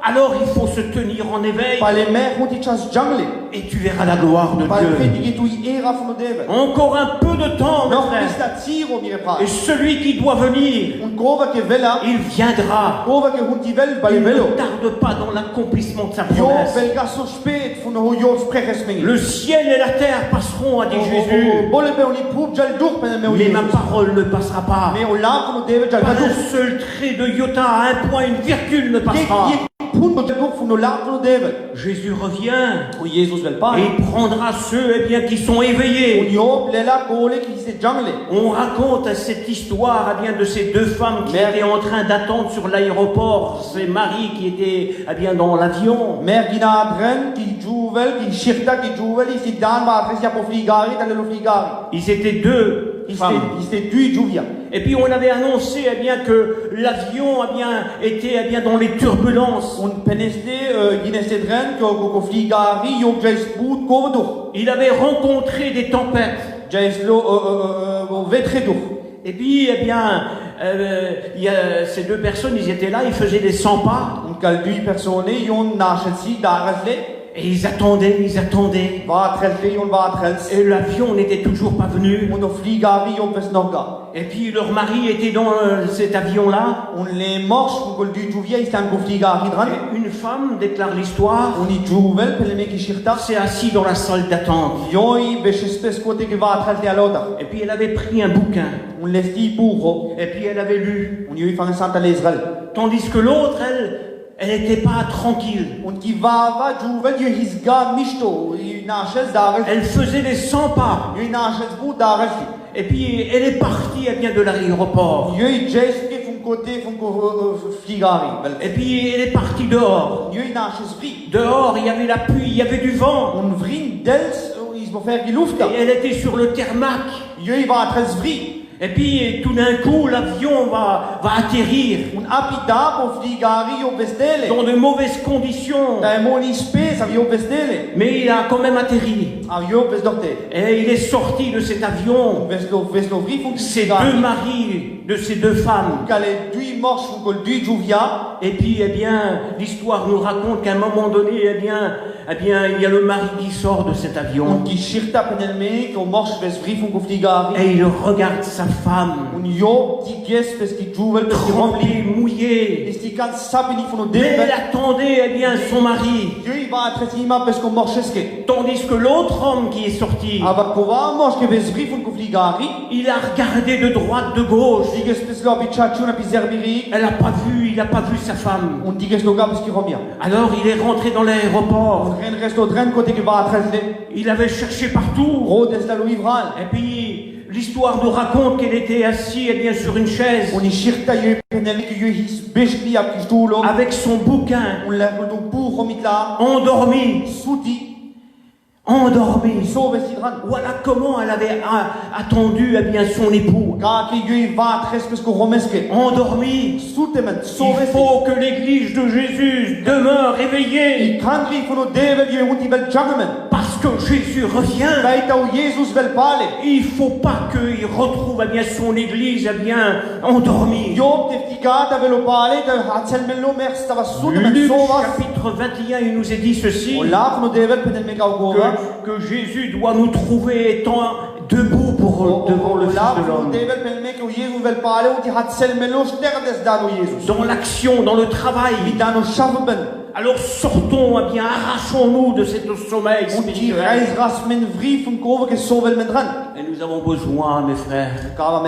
Alors il faut se tenir en éveil Pale mer huti chas jungle. et tu verras la gloire de Pale pre Dieu. dige tu era fun devel. Encore un peu de temps, mes No frères. pista tiro mire pa. Et celui qui doit venir, Un kova que vela. il viendra. Kova que huntivel bale Il velo. ne tarde pas dans l'accomplissement de sa Yo promesse. belga so spet fun ho yo spreches Le ciel et la terre passeront, a dit Jésus, Bole be oni pup jal dur pene me o mais ma Yesus. parole ne passera pas. Me o la fun devel jal Pas dur. un seul trait de iota, un point, une virgule ne passera. Pun jal dur fun o la fun devel. Jésus revient O Yesus vel pa. et il prendra ceux eh bien, qui sont éveillés. Yo lela kole ki se jungle. On raconte cette histoire eh bien, de ces deux femmes qui Merde. étaient en train d'attendre sur l'aéroport. C'est Marie qui était eh bien, dans l'avion. Mer gina adren ki juvel ki shirta ki juvel i si dan ba apresia po fligari tale lo fligari. Ils étaient deux femmes. Il se tu juvia. Et puis on avait annoncé eh bien, que l'avion eh bien, était eh bien, dans les turbulences. Un peneste gine se dren ko fligari yo jais boot ko dur. Il avait rencontré des tempêtes. Jais lo vetre dur. Et puis, eh bien, il y a ces deux personnes, ils étaient là, ils faisaient des 100 pas. Un kaldui persone yon nachetsi darasle. Et ils attendaient. Va trelse yon va trelse. Et l'avion n'était toujours pas venu. Un fligari yon ves norga. Et puis leur mari était dans cet avion-là. On les marche un koldu juvia istan ko fligari dran. Et une femme, déclare l'histoire, On y juvel peleme ki shirta. s'est assise dans la salle d'attente. Yoi besespes kote que va trelse alota. Et puis elle avait pris un bouquin. On les dit pour. Et puis elle avait lu. On y fan santa l'Israël. Tandis que l'autre, elle, Elle n'était pas tranquille. Und die war juvel je hisga misto, naches dares, Elle faisait les 100 pas. je naches bu dares. Et puis elle est partie de l'aéroport. Je jeske von côté von fligari. Et puis elle est partie dehors. Je naches vri. Dehors, il y avait la pluie, il y avait du vent. Und vrin dels is mo fer die Luft. Et elle était sur le tarmac. Je war tres vri. Et puis tout d'un coup, l'avion va atterrir Und apida po fligari o bestele. dans de mauvaises conditions. Da moni space avio bestele. Mais il a quand même atterri. Avio bes dorte. Et il est sorti de cet avion. Veslo vri von Ces deux maris de ces deux femmes. Kale dui mors von kol dui juvia. Et puis, eh bien, l'histoire nous raconte qu'à un moment donné, eh bien, il y a le mari qui sort de cet avion. Und die Schirta penelme ko mors ves vri von ko fligari. Et il regarde sa femme, Und jo die ges pes die juvel pes die tremblée, mouillée. Is die kan sabini von Mais elle de. attendait, eh bien, son mari. Je va tresima pes ko morscheske. Tandis que l'autre homme qui est sorti, Aber ko va mors ke ves vri von ko fligari. il a regardé de droite, de gauche. Die ges pes lo bichachu na pizerbiri. Il n'a pas vu sa femme. Und die ges lo gab pes ki romia. Alors il est rentré dans l'aéroport. Ren resto dren côté que va tresle. Il avait cherché partout. Rodes la lo ivral. Et puis, l'histoire nous raconte qu'elle était assise, eh bien, sur une chaise, Und die Schirta je penelme ke je his beshli ap kistulo. avec son bouquin, Und la do bu romitla. endormie. Suti. Endormie. So ves idran. Voilà comment elle avait attendu, eh bien, son époux. Ka ke je va tres pes ko romeske. Endormie. Sutemen. So Il ves. faut que l'église de Jésus demeure éveillée. I kandri von devel je und die bel jagmen. Parce que Jésus revient. Baita o Jesus vel pale. Il ne faut pas qu'il retrouve, eh bien, son église, eh bien, endormie. Job teftigata velo pale da hatselmelo mer stava sutemen Luc so vas. chapitre 21, il nous est dit ceci, O laf no devel penelme ka o gova. que Jésus doit nous trouver étant debout devant le Fils de l'homme. Dans l'action, dans le travail. Alors sortons, eh bien, arrachons-nous de cet sommeil spirituel. Et nous avons besoin, mes frères, à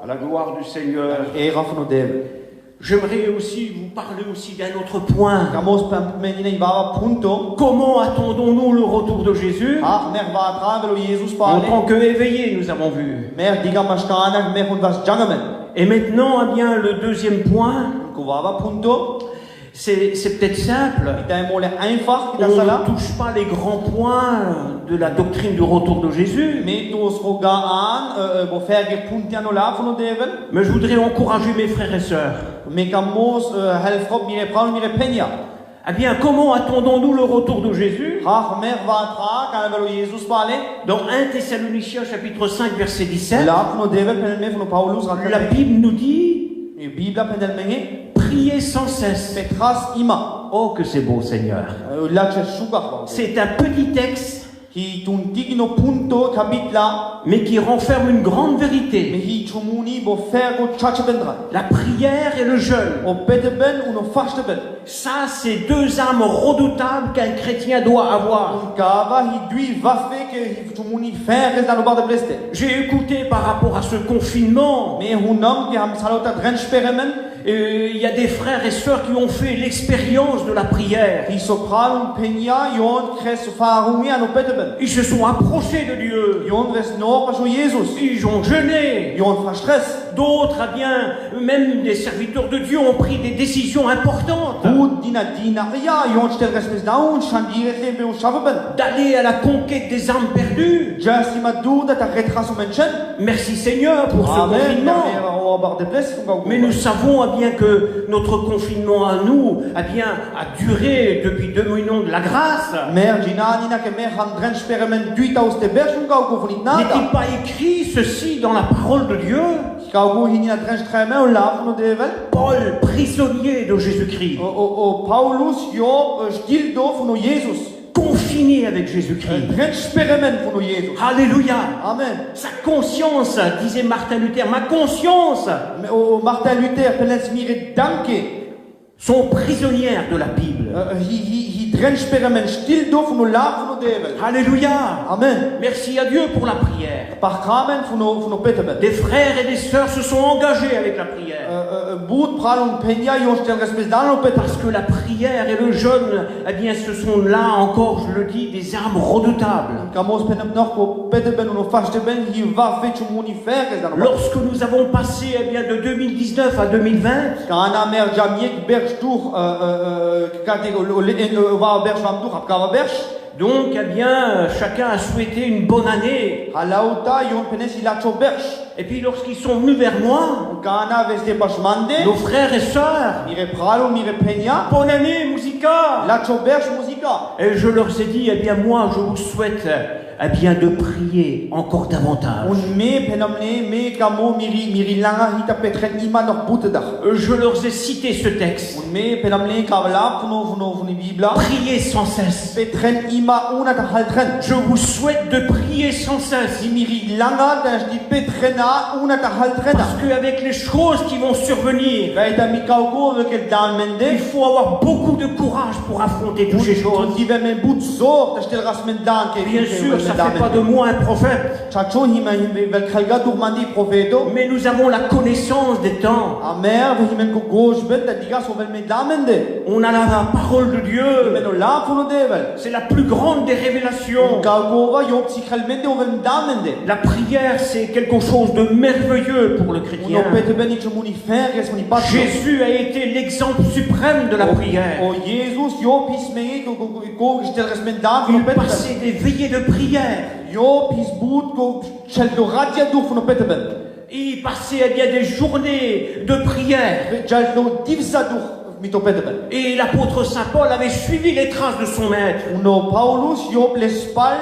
la gloire du Seigneur. J'aimerais aussi vous parler aussi d'un autre point. Comment attendons-nous le retour de Jésus? En tant qu'éveillés, nous avons vu. Et maintenant, eh bien, le deuxième point, c'est peut-être simple. On ne touche pas les grands points de la doctrine du retour de Jésus. Mais je voudrais encourager mes frères et sœurs. Eh bien, comment attendons-nous le retour de Jésus? Dans 1 Thessaloniciens chapitre 5 verset 17, la Bible nous dit priez sans cesse. Oh, que c'est beau, Seigneur. C'est un petit texte, mais qui renferme une grande vérité. La prière et le jeûne. Ça, c'est deux armes redoutables qu'un chrétien doit avoir. J'ai écouté par rapport à ce confinement. Il y a des frères et sœurs qui ont fait l'expérience de la prière. Ils se sont approchés de Dieu. Ils ont jeûné. D'autres, eh bien, même des serviteurs de Dieu ont pris des décisions importantes. D'aller à la conquête des âmes perdues. Merci Seigneur pour ce confinement. Mais nous savons eh bien que notre confinement à nous eh bien, a duré depuis 2 millions de la grâce. N'est-il pas écrit ceci dans la parole de Dieu? Paul, prisonnier de Jésus-Christ, confiné avec Jésus-Christ. Alléluia. Amen. Sa conscience, disait Martin Luther, ma conscience, Martin Luther penelsmire danke. sont prisonnières de la Bible. Hi drensperamen stil do von laf von devel. Alléluia. Amen. Merci à Dieu pour la prière. Par kramen funo peteben. Des frères et des sœurs se sont engagés avec la prière. Boot pralon penya yon stel respectan petben. Parce que la prière et le jeûne, eh bien, ce sont là encore, je le dis, des armes redoutables. Kamos penem noch ko petben uno fashteben hi va fet chumuni ferges dan. Lorsque nous avons passé, eh bien, de 2019 à 2020, Kana mer jamiek berchtour kate va berchvam dur apkava berch. donc, eh bien, chacun a souhaité une bonne année. Halauta yon penes ilacho berch. Et puis, lorsqu'ils sont venus vers moi, Kana veste pashmande. nos frères et sœurs, Mire pralo mire penya. bonne année, Musica. Lacho berch musica. Et je leur ai dit, eh bien, moi, je vous souhaite, eh bien, de prier encore davantage. Un me penamne me kamo miri langa hita petren ima noch butedach. Je leur ai cité ce texte. Un me penamne kavla funo bibla. Priez sans cesse. Petren ima una ta haltren. Je vous souhaite de prier sans cesse. Si miri langa dan di petrena una ta haltrena. Parce qu'avec les choses qui vont survenir, Vaita mi kauko avec el dan il mende. faut avoir beaucoup de courage pour affronter toutes ces choses. Di ve men but zor ta stel rasmen dan ke. Bien sûr, ça ne fait pas de moi un prophète, Chacho hima vel khalga durmandi profeto. mais nous avons la connaissance des temps. Amer ve himen ko gosh bet ta diga so vel men dan mende. On a la parole de Dieu. Meno la funo devel. C'est la plus grande des révélations. Kauko va yo psikhal mende o vel dan mende. La prière, c'est quelque chose de merveilleux pour le Uno chrétien. pete ben ich muni ferges muni pas. Jésus a été l'exemple suprême de la prière. O Jesus yo pismei ko stel rasmen dan Il funo pete. passait des veillées de prière. Yo pisbout ko chel do radia dur funo pete ben. Il passait eh bien des journées de prière. Chel do divsa dur mito pete ben. Et l'apôtre Saint Paul avait suivi les traces de son maître. Uno Paulus yo plespal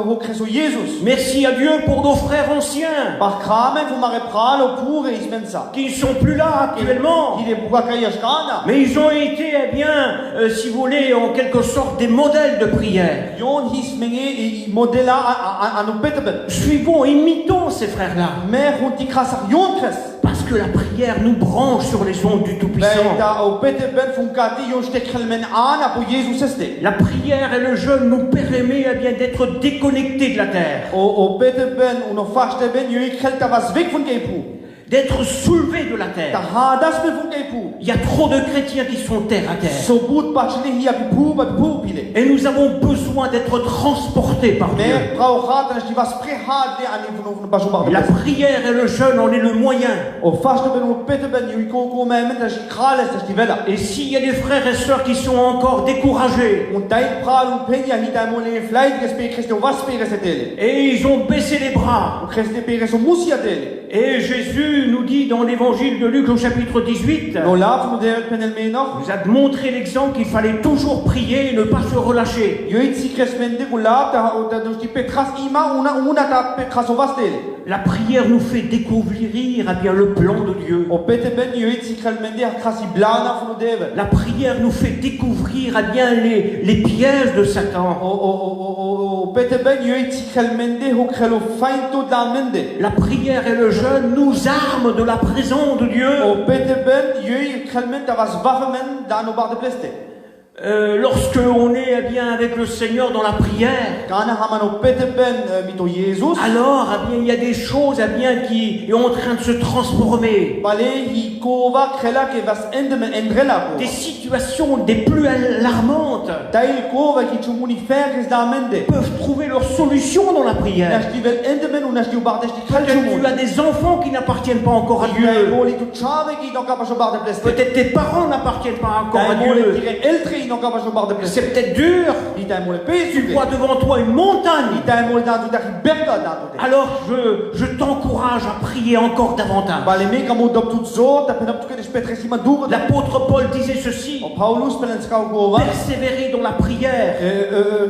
ho creso Jesus. Merci à Dieu pour nos frères anciens Par kramen fu mare pralo pure ismensa. qui ne sont plus là actuellement. Il est buka kayashkana. Mais ils ont été, eh bien, si vous voulez, en quelque sorte des modèles de prière. Yon hismenge i modela anu pete ben. Suivons, imitons ces frères-là. Mer honti krasar yon kres. Parce que la prière nous branche sur les ondes du Tout-Puissant. Beta o pete ben fun kati yon stekhelmen ana po Jesus este. La prière et le jeûne nous permet eh bien, d'être déconnectés de la terre, O pete ben uno faste ben yo ikhel ta vas vek fun keipu. d'être soulevés de la Ta terre. hadas ben fun keipu. Il y a trop de chrétiens qui sont terre à terre. So bout pachne hi apipu ba pu pile. Et nous avons besoin d'être transportés par Dieu. Mer brauch hat as di vas prehad de ani fun ba bar de. La prière et le jeûne en est le moyen. O faste ben o pete ben yo ko men as krales as di vela. Et s'il y a des frères et sœurs qui sont encore découragés, Un tait pral un penya hita mole flight respe Christo vas pere setele. et ils ont baissé les bras, Un Christe pere so musiatele. et Jésus nous dit dans l'évangile de Luc au chapitre 18, No laf no der penel menor. nous a montré l'exemple qu'il fallait toujours prier et ne pas se relâcher. Yo it si cresmende ko laf ta o ta do sti petras ima una ta petras o vas tele. La prière nous fait découvrir eh bien, le plan de Dieu. O pete ben yo it si kralmende a krasi blana fu no devel. La prière nous fait découvrir eh bien, les pièges de Satan. O pete ben yo it si kralmende ho krelo fainto da mende. La prière et le jeûne nous arment de la présence de Dieu. O pete ben yo it kralmende ta vas vafen da no bar de pleste. Lorsque on est eh bien, avec le Seigneur dans la prière, Kana hamano pete ben mito Jesus. alors eh bien, il y a des choses eh bien, qui sont en train de se transformer. Bale hi kova krela ke vas endeme endrela Des ko. situations des plus alarmantes Tail kova ki chumuni ferges da mende. peuvent trouver leur solution dans la prière. Nashti vel endeme u nashti u bar de sti Peut-être kalchumuni. tu as des enfants qui n'appartiennent pas encore à Dai Dieu. moli tu chave ki non kapacho bar de pleste. Peut-être tes parents n'appartiennent pas encore à Dai moli Dieu. tire eltre non kapacho bar de pleste. C'est peut-être dur. Dai moli pe Tu vois devant toi une montagne. Dai moli da tu da berga da tu. Alors je t'encourage à prier encore davantage. Bale me kamo dop tut zo ta penap tu ke petresima dur. L'apôtre Paul disait ceci: O Paulus penenska kova. persévérez dans la prière.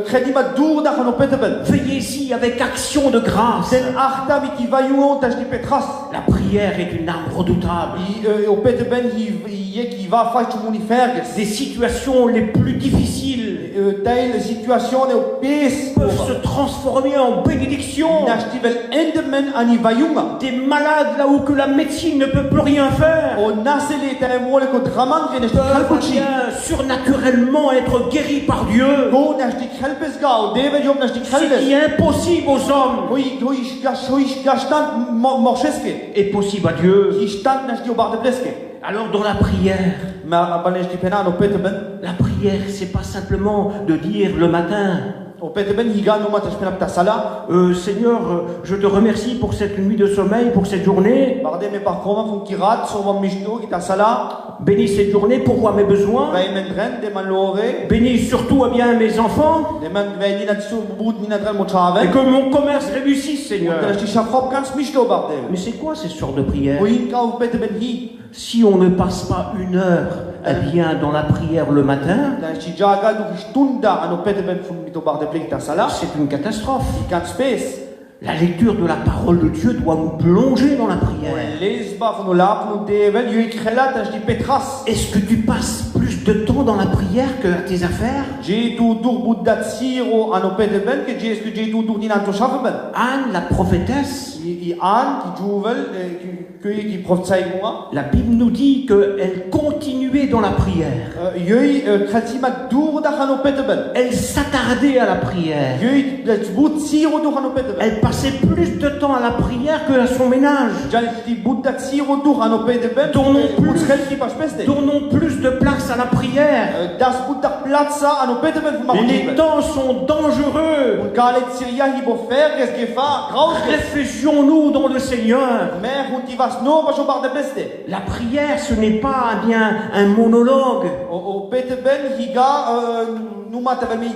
Kredima dur da no pete ben. Veillez-y avec action de grâce. Sen achta mi ki vayu ta sti petras. La prière est une arme redoutable. O pete ben hi ye ki va fa chumuni ferges. Des situations les les plus difficiles Teile situationen op pees. peuvent se transformer en bénédiction. Nash die wel endermen aan die vajunga. Des malades là où que la médecine ne peut plus rien faire O nasele te moeilijk het raman geen is peuvent helpelchi. bien surnaturellement être guéris par Dieu. Go nash die helpes gao. David job nash die Ce qui helpes. est impossible aux hommes Hoe is stand morscheske. est possible à Dieu. Die stand nash die op de bleske. Alors dans la prière, Maar wanneer die penan op pette ben. la prière c'est pas simplement de dire le matin Op pette ben higa no mat pen op ta sala. Seigneur, je te remercie pour cette nuit de sommeil, pour cette journée. Barde me par koma fun kirat so van mishto ki ta sala. Bénis cette journée, pourvois mes besoins. Vai men dren de man lore. Bénis surtout bien mes enfants. De man vai ni nat so boot ni nat mo Et chave. que mon commerce réussisse, Seigneur. Nash die shafrop kans mishto barde. Mais c'est quoi ces sortes de prières? Hoe in ka op pette ben hi. Si on ne passe pas une heure bien dans la prière le matin, Nash die jaga du stunda an op pette ben fun mito barde plek ta sala. c'est une catastrophe. Kan space. La lecture de la parole de Dieu doit nous plonger dans la prière. Lesba van olap no devel je krelat as die petras. Est-ce que tu passes plus de temps dans la prière que à tes affaires? Je tu dur budat siro an op pette ben que je tu dur din an to shafe ben. Anne, la prophétesse, I an ki juvel ki profetsai moi. la Bible nous dit qu'elle continuait dans la prière. Je kretima dur da an op pette ben. Elle s'attardait à la prière. Je but siro dur an op pette ben. Elle passait plus de temps à la prière que à son ménage. Jan die budat siro dur an op pette ben. Ton nom plus. Schelki pas peste. Donnons plus de place à la prière. Das budat platza an op pette ben fun ma. Les temps sont dangereux. Un galet Syria hibo ferges gefa graus. Réfugions-nous dans le Seigneur. Mer und die was no was op de beste. La prière, ce n'est pas bien un monologue. O pete ben higa numa te mi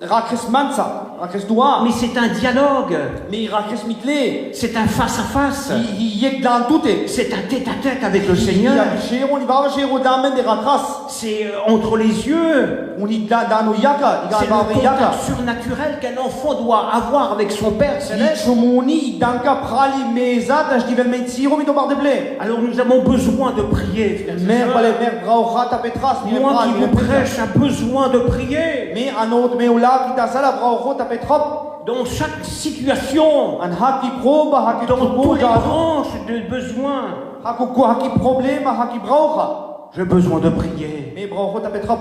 rakes mansa, rakes doa. Mais c'est un dialogue. Mi rakes mitle. C'est un face-à-face. Hi yek dan toute. C'est un tête-à-tête avec le Seigneur. Chero ni va chero damen de rakras. C'est entre les yeux. On y dan no yaka, C'est diga le ba yaka. contact surnaturel qu'un enfant doit avoir avec son Père céleste. Chumuni danka prali meza das divel met siro mi to bar de blé. Alors nous avons besoin de prier, frères et Mer sœurs. vale mer braucha ta petras mi Moi qui vous prêche a besoin de prier. Mais anot me ola ki ta sala braucho ta petrop. Dans chaque situation, An haki proba haki dans trubo toutes les jadu. branches de besoin, Haki problema haki braucha. j'ai besoin de prier. Mais braucho ta petrop.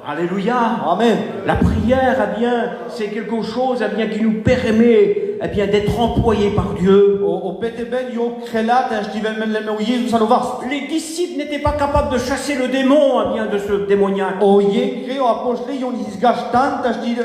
Alléluia. Amen. La prière, c'est quelque chose, qui nous permet, d'être employé par Dieu. O pete ben yo krelat as divel men le me Jesus alovas. Les disciples n'étaient pas capables de chasser le démon, de ce démoniaque. O ye creo apostle yon isgastant as di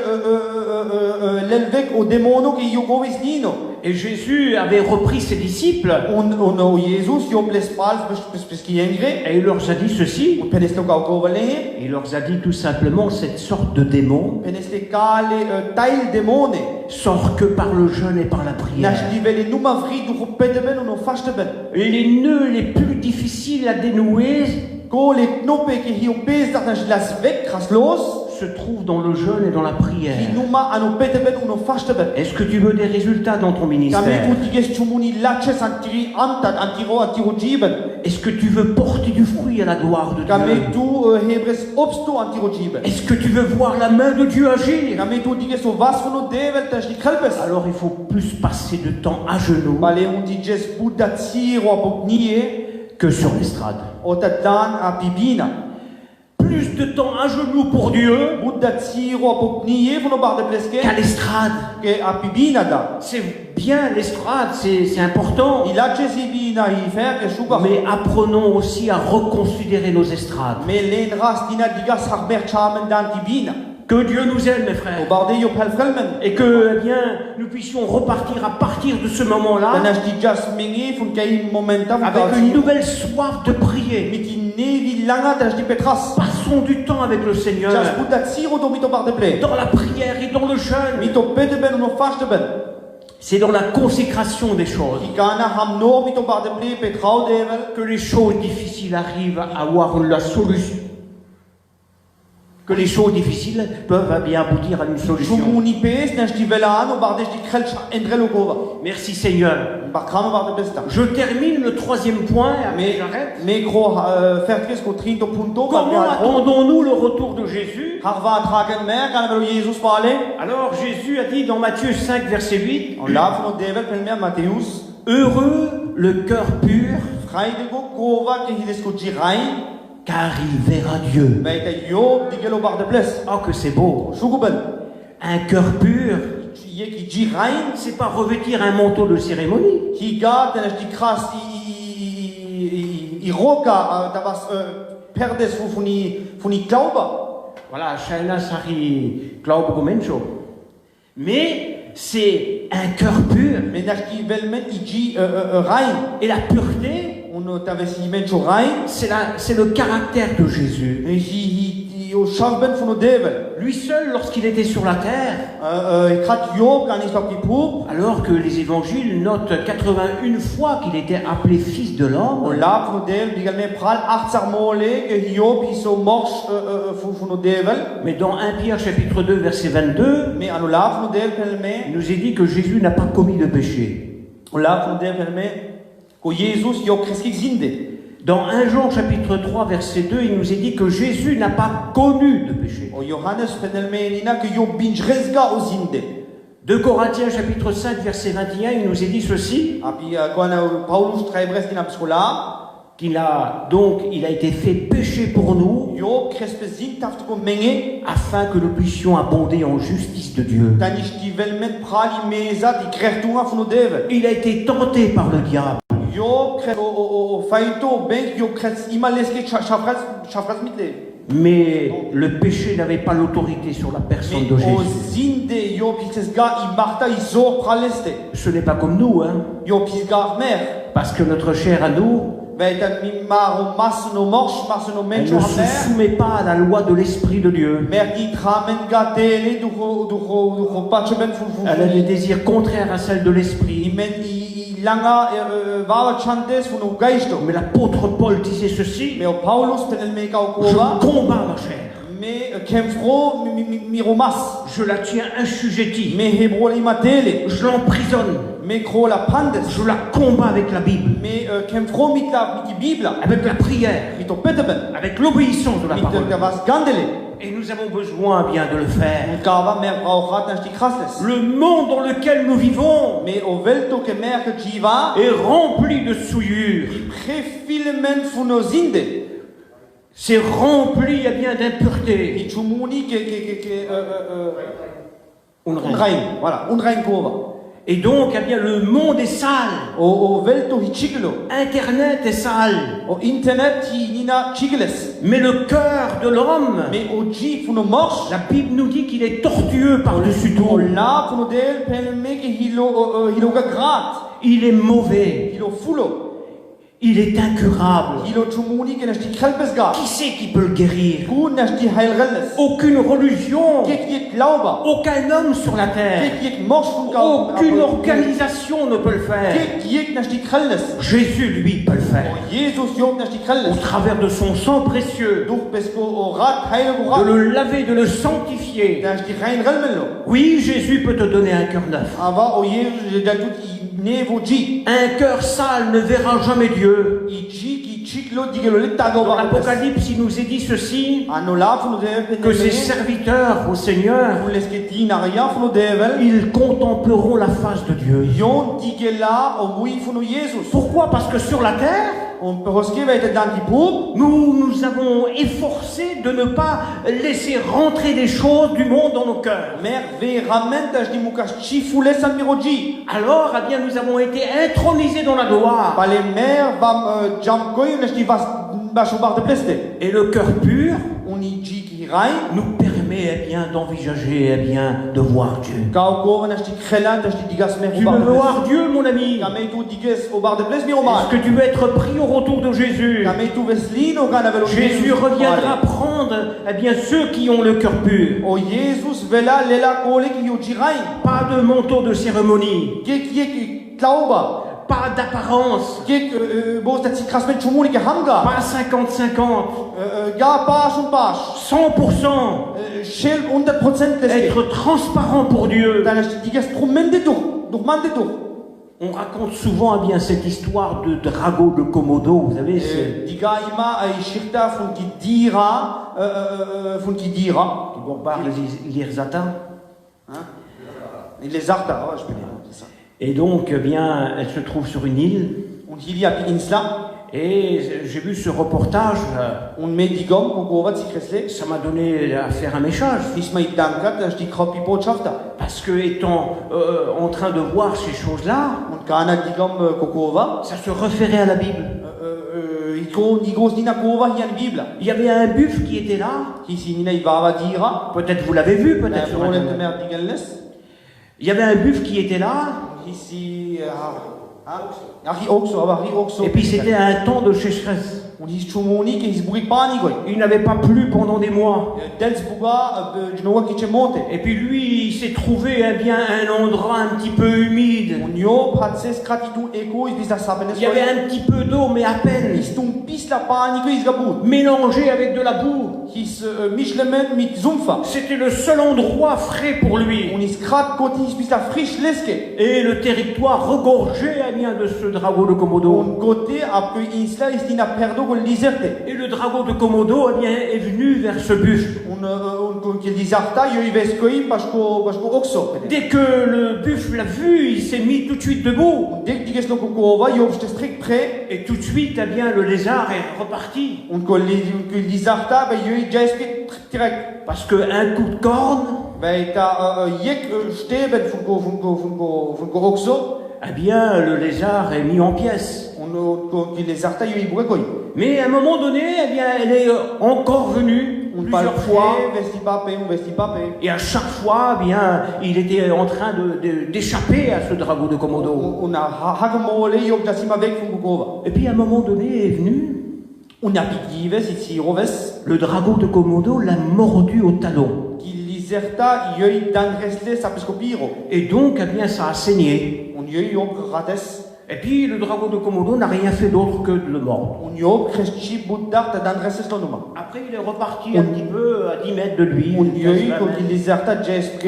l'elvek o demono ki yo govis nino. Et Jésus avait repris ses disciples On o Jesus yo plespal spes ki engre. et il leur a dit ceci. Penesto ka ko vale. Il leur a dit tout simplement cette sorte de démon Peneste kale tail demone. sort que par le jeûne et par la prière. Nas divel numa vri du pete ben no faste ben. Et les nœuds les plus difficiles à dénouer Ko le knope ki hi o pes dat nas las vek kraslos. se trouvent dans le jeûne et dans la prière. Ki numa ano pete ben no faste ben. Est-ce que tu veux des résultats dans ton Kame ministère? ku tiges chumuni laches antiri antat antiro jiben. Est-ce que tu veux porter du fruit à la gloire de Dieu? Kame tu hebres obsto antiro jiben. Est-ce que tu veux voir la main de Dieu agir? Kame tu tiges o vas no devel tas di helpes. Alors il faut plus passer de temps à genoux Bale un tiges budatsiro apoknie que sur l'estrade. o tatan a bibina. Plus de temps à genoux pour Dieu Budatsiro apoknie fono bar de pleske qu'à l'estrade. ke a bibina da. C'est bien l'estrade, c'est important. Il a bibina i fer ke shuba. Mais apprenons aussi à reconsidérer nos estrades. Mais l'enras dina digas harmer chamen dan bibina. Que Dieu nous aide, mes O frères. barde yo pelfrelmen. Et que, nous puissions repartir à partir de ce moment-là Danas di jas mingi fun kai momenta avec une nouvelle soif de prier. Miti nevi langa das di petras. Passons du temps avec le Seigneur Jas budatsiro do mito bar de ple. dans la prière et dans le jeûne. Mito pete ben no faste ben. C'est dans la consécration des choses Ikana ham no mito bar de ple petrao devel. que les choses difficiles arrivent à avoir la solution. que les choses difficiles peuvent bien aboutir à une solution. Chumuni pes na sti velano barde sti krelcha endrelo gova. Merci Seigneur. Bakrano barde besta. Je termine le troisième point, après j'arrête. Me gro fertres ko trinto punto Comment attendons-nous le retour de Jésus? Harva tragen mer kan velo Jesus parle. Alors Jésus a dit dans Matthieu 5, verset 8, On l'a no devel pel mer Matthäus. heureux le cœur pur, Freide go gova ke hides ko girain. car il verra Dieu. Beita yo digelo barde bles. Oh, que c'est beau. Shuguben. Un cœur pur, Ye ki girain. c'est pas revêtir un manteau de cérémonie. Ki gard na sti kras i roka tabas perdes funi klauba. Voilà, Shaina Sari Glaube Gomencho. Mais c'est un cœur pur. Mais na sti velmen i gi rein. Et la pureté, On t'avait si mencho rein. c'est le caractère de Jésus. Et hi o shavben funo devel. Lui seul, lorsqu'il était sur la terre, Krat yo kan histoire qui pour. alors que les évangiles notent 81 fois qu'il était appelé fils de On l'homme, l'a funo devel également pral artsar mole que yo piso morch funo devel. mais dans 1 Pierre chapitre 2 verset 22, Mais on l'a funo devel il pelme. nous est dit que Jésus n'a pas commis de péché. On l'a funo devel pelme. Ko Jesus yo kreski zinde. Dans 1 Jean chapitre 3 verset 2, il nous est dit que Jésus n'a pas connu de péché. O Johannes pelme nina que yo binj resga o zinde. 2 Corinthiens chapitre 5 verset 21, il nous est dit ceci, Api quand Paulus traibres dina pskola. qu'il a été fait péché pour nous, Yo krespe zin taft ko menge. afin que nous puissions abonder en justice de Dieu. Tanish ti velmen prali meza di krertunga funo devel. Il a été tenté par le diable. Yo kres o faito ben yo kres imaleske chafras mitle. Mais le péché n'avait pas l'autorité sur la personne de O Jésus. zinde yo pisga i marta i zor praleste. Ce n'est pas comme nous, hein, Yo pisga mer. parce que notre chair à nous, Veitan mi maro mas no morch mas no elle mencho ne se mer. soumet pas à la loi de l'Esprit de Dieu. Mer ki tramen gatele du patcheben fu. Elle a des désirs contraires à celle de l'Esprit. Imen i langa vava chantes fu no gaisto. Mais l'apôtre Paul disait ceci, Mais o Paulus tenel me ka o je kova. combats ma chair, Mais kemfro mi romas. je la tiens assujettie, Mais hebro li matele. je l'emprisonne, Mais gros la pandes. je la combats avec la Bible, Mais kemfro mitla miti bibla. avec la prière, Mito peteben. avec l'obéissance de la Mito parole. kavas gandele. Et nous avons besoin bien de le faire. Kava mer brauchat na sti krasles. Le monde dans lequel nous vivons Mais o velto ke mer ke jiva. est rempli de souillures, Prefilmen fu no zinde. c'est rempli bien d'impureté. I chumuni ke Unrein. unrein. Voilà, unrein kova. Et donc, bien, le monde est sale, O velto hichiglo. Internet est sale, O internet hi nina chigles. mais le cœur de l'homme, Mais o ji fu no morch. la Bible nous dit qu'il est tortueux par-dessus O tout. la fu no del pelme ke hilo ga grat. Il est mauvais, Hilo fulo. il est incurable. Hilo chumuni ke na sti khelpes ga. Qui c'est qui peut le guérir? Ku na sti heilrelles. Aucune religion, Kek yek lauba. aucun homme sur la terre, Kek yek morch fu ka. aucune organisation ne peut le faire. Kek yek na sti khelnes. Jésus, lui, peut le faire. Jesus yok na sti Au khelnes. travers de son sang précieux, Donc pesko o rat heil go de rat. le laver, de le sanctifier. Na sti rein relmelo. Oui, Jésus peut te donner un cœur neuf. Ava o Jesus da tout i nevo ji. Un cœur sale ne verra jamais Dieu. I ji ki chiklo digelo le tago Dans ba. l'Apocalypse, il nous est dit ceci, Ano la fu no devel que ses serviteurs au Seigneur, Fu lesketi na ria fu no devel. ils contempleront la face de Dieu. Yon digela o mui fu no Jesus. Pourquoi? Parce que sur la terre, On peut rosker va être dans qui nous avons efforcé de ne pas laisser rentrer des choses du monde dans nos cœurs. Mer veramente aș dimukas chifule san miroji. Alors, eh bien, nous avons été intronisés dans la gloire. Pale mer vam jamkoi un esti vas bașubar de pleste. Et le cœur pur Uni ji ki rai. nous permet eh bien, d'envisager eh bien, de voir Dieu. Kau ko un esti krelan esti digas mer Tu veux voir Dieu, mon ami? Kamei tu diges au bar de pleste mi roman. Est-ce que tu veux être pris au retour de Jésus? Kamei tu veslino gan avelo. Jésus reviendra prendre eh bien, ceux qui ont le cœur pur. O Jesus vela lela kole ki yo ji rai. Pas de manteau de cérémonie, Ke ki klauba. pas d'apparence, Kijk, boos dat zich kras met chumunik hanga. pas 50-50, Ja, paas und paas. 100%. Schil 100% leske. Être transparent pour Dieu. Dan is die instrumenten toch man dit toch. On raconte souvent eh bien, cette histoire de Drago de Komodo, vous savez, c'est Die ga ima shirta van Kidira, qui bombardent les Irzata. Les Arta, je peux dire, c'est ça. Et donc, eh bien, elle se trouve sur une île. Und hier heb je insla. Et j'ai vu ce reportage, Und met die gom, kogovat si kresle. ça m'a donné à faire un message. Is mij dankat, dat is die kropi botschafter. Parce que étant en train de voir ces choses-là, Und kana die gom kokova. ça se référait à la Bible. Nigos nina kova hier in Bible. Il y avait un buffle qui était là. Ici nina ibava dira. Peut-être vous l'avez vu, peut-être sur Problème de Internet. mer digelnes. Il y avait un buffle qui était là. Ici, Ari Oxo, aber Ari Oxo. Et puis c'était un temps de sécheresse. Und his chumoni ke his burik pani goy. Il n'avait pas plu pendant des mois. Dels buga, jnoa ki chemonte. Et puis lui, il s'est trouvé eh bien, un endroit un petit peu humide. Und Job hat ses kratitu eko is bis das sabenes. Il y avait un petit peu d'eau, mais à peine. Is tum pis la pani ko is gabut. Mélangé avec de la boue. His mischlemen mit zumfa. C'était le seul endroit frais pour lui. Und is krat koti is bis la frisch leske. Et le territoire regorgeait eh bien, de ce drago de Komodo. Und gote ap insla is dina perdo go liserte. Et le drago de Komodo eh bien, est venu vers ce buffle. Und ke lisarta yo ives koi pasko oxo. Dès que le buffle l'a vu, il s'est mis tout de suite debout. Dek diges lo kokova yo ste strikt prêt. Et tout de suite, eh bien, le lézard est reparti. Und ko lisarta ba yo jaske direkt. Parce qu'un coup de corne, Bij ta jek steben van ko oxo. eh bien, le lézard est mis en pièces. On les arta yo ibre koi. Mais à un moment donné, eh bien, elle est encore venue plusieurs fois. Vesti pape. Et à chaque fois, eh bien, il était en train d'échapper à ce drago de Komodo. On a hagemole yo jasima weg van kokova. Et puis à un moment donné est venu, On a pikives ici roves. le drago de Komodo l'a mordu au talon. Qui liserta yo dan resle sapiskopiro. Et donc, eh bien, ça a saigné. On yo grates. Et puis le drago de Komodo n'a rien fait d'autre que de le mordre. On yo kresti buddart dan resle slonuma. Après, il est reparti un petit peu à 10 mètres de lui. On yo ko liserta jespre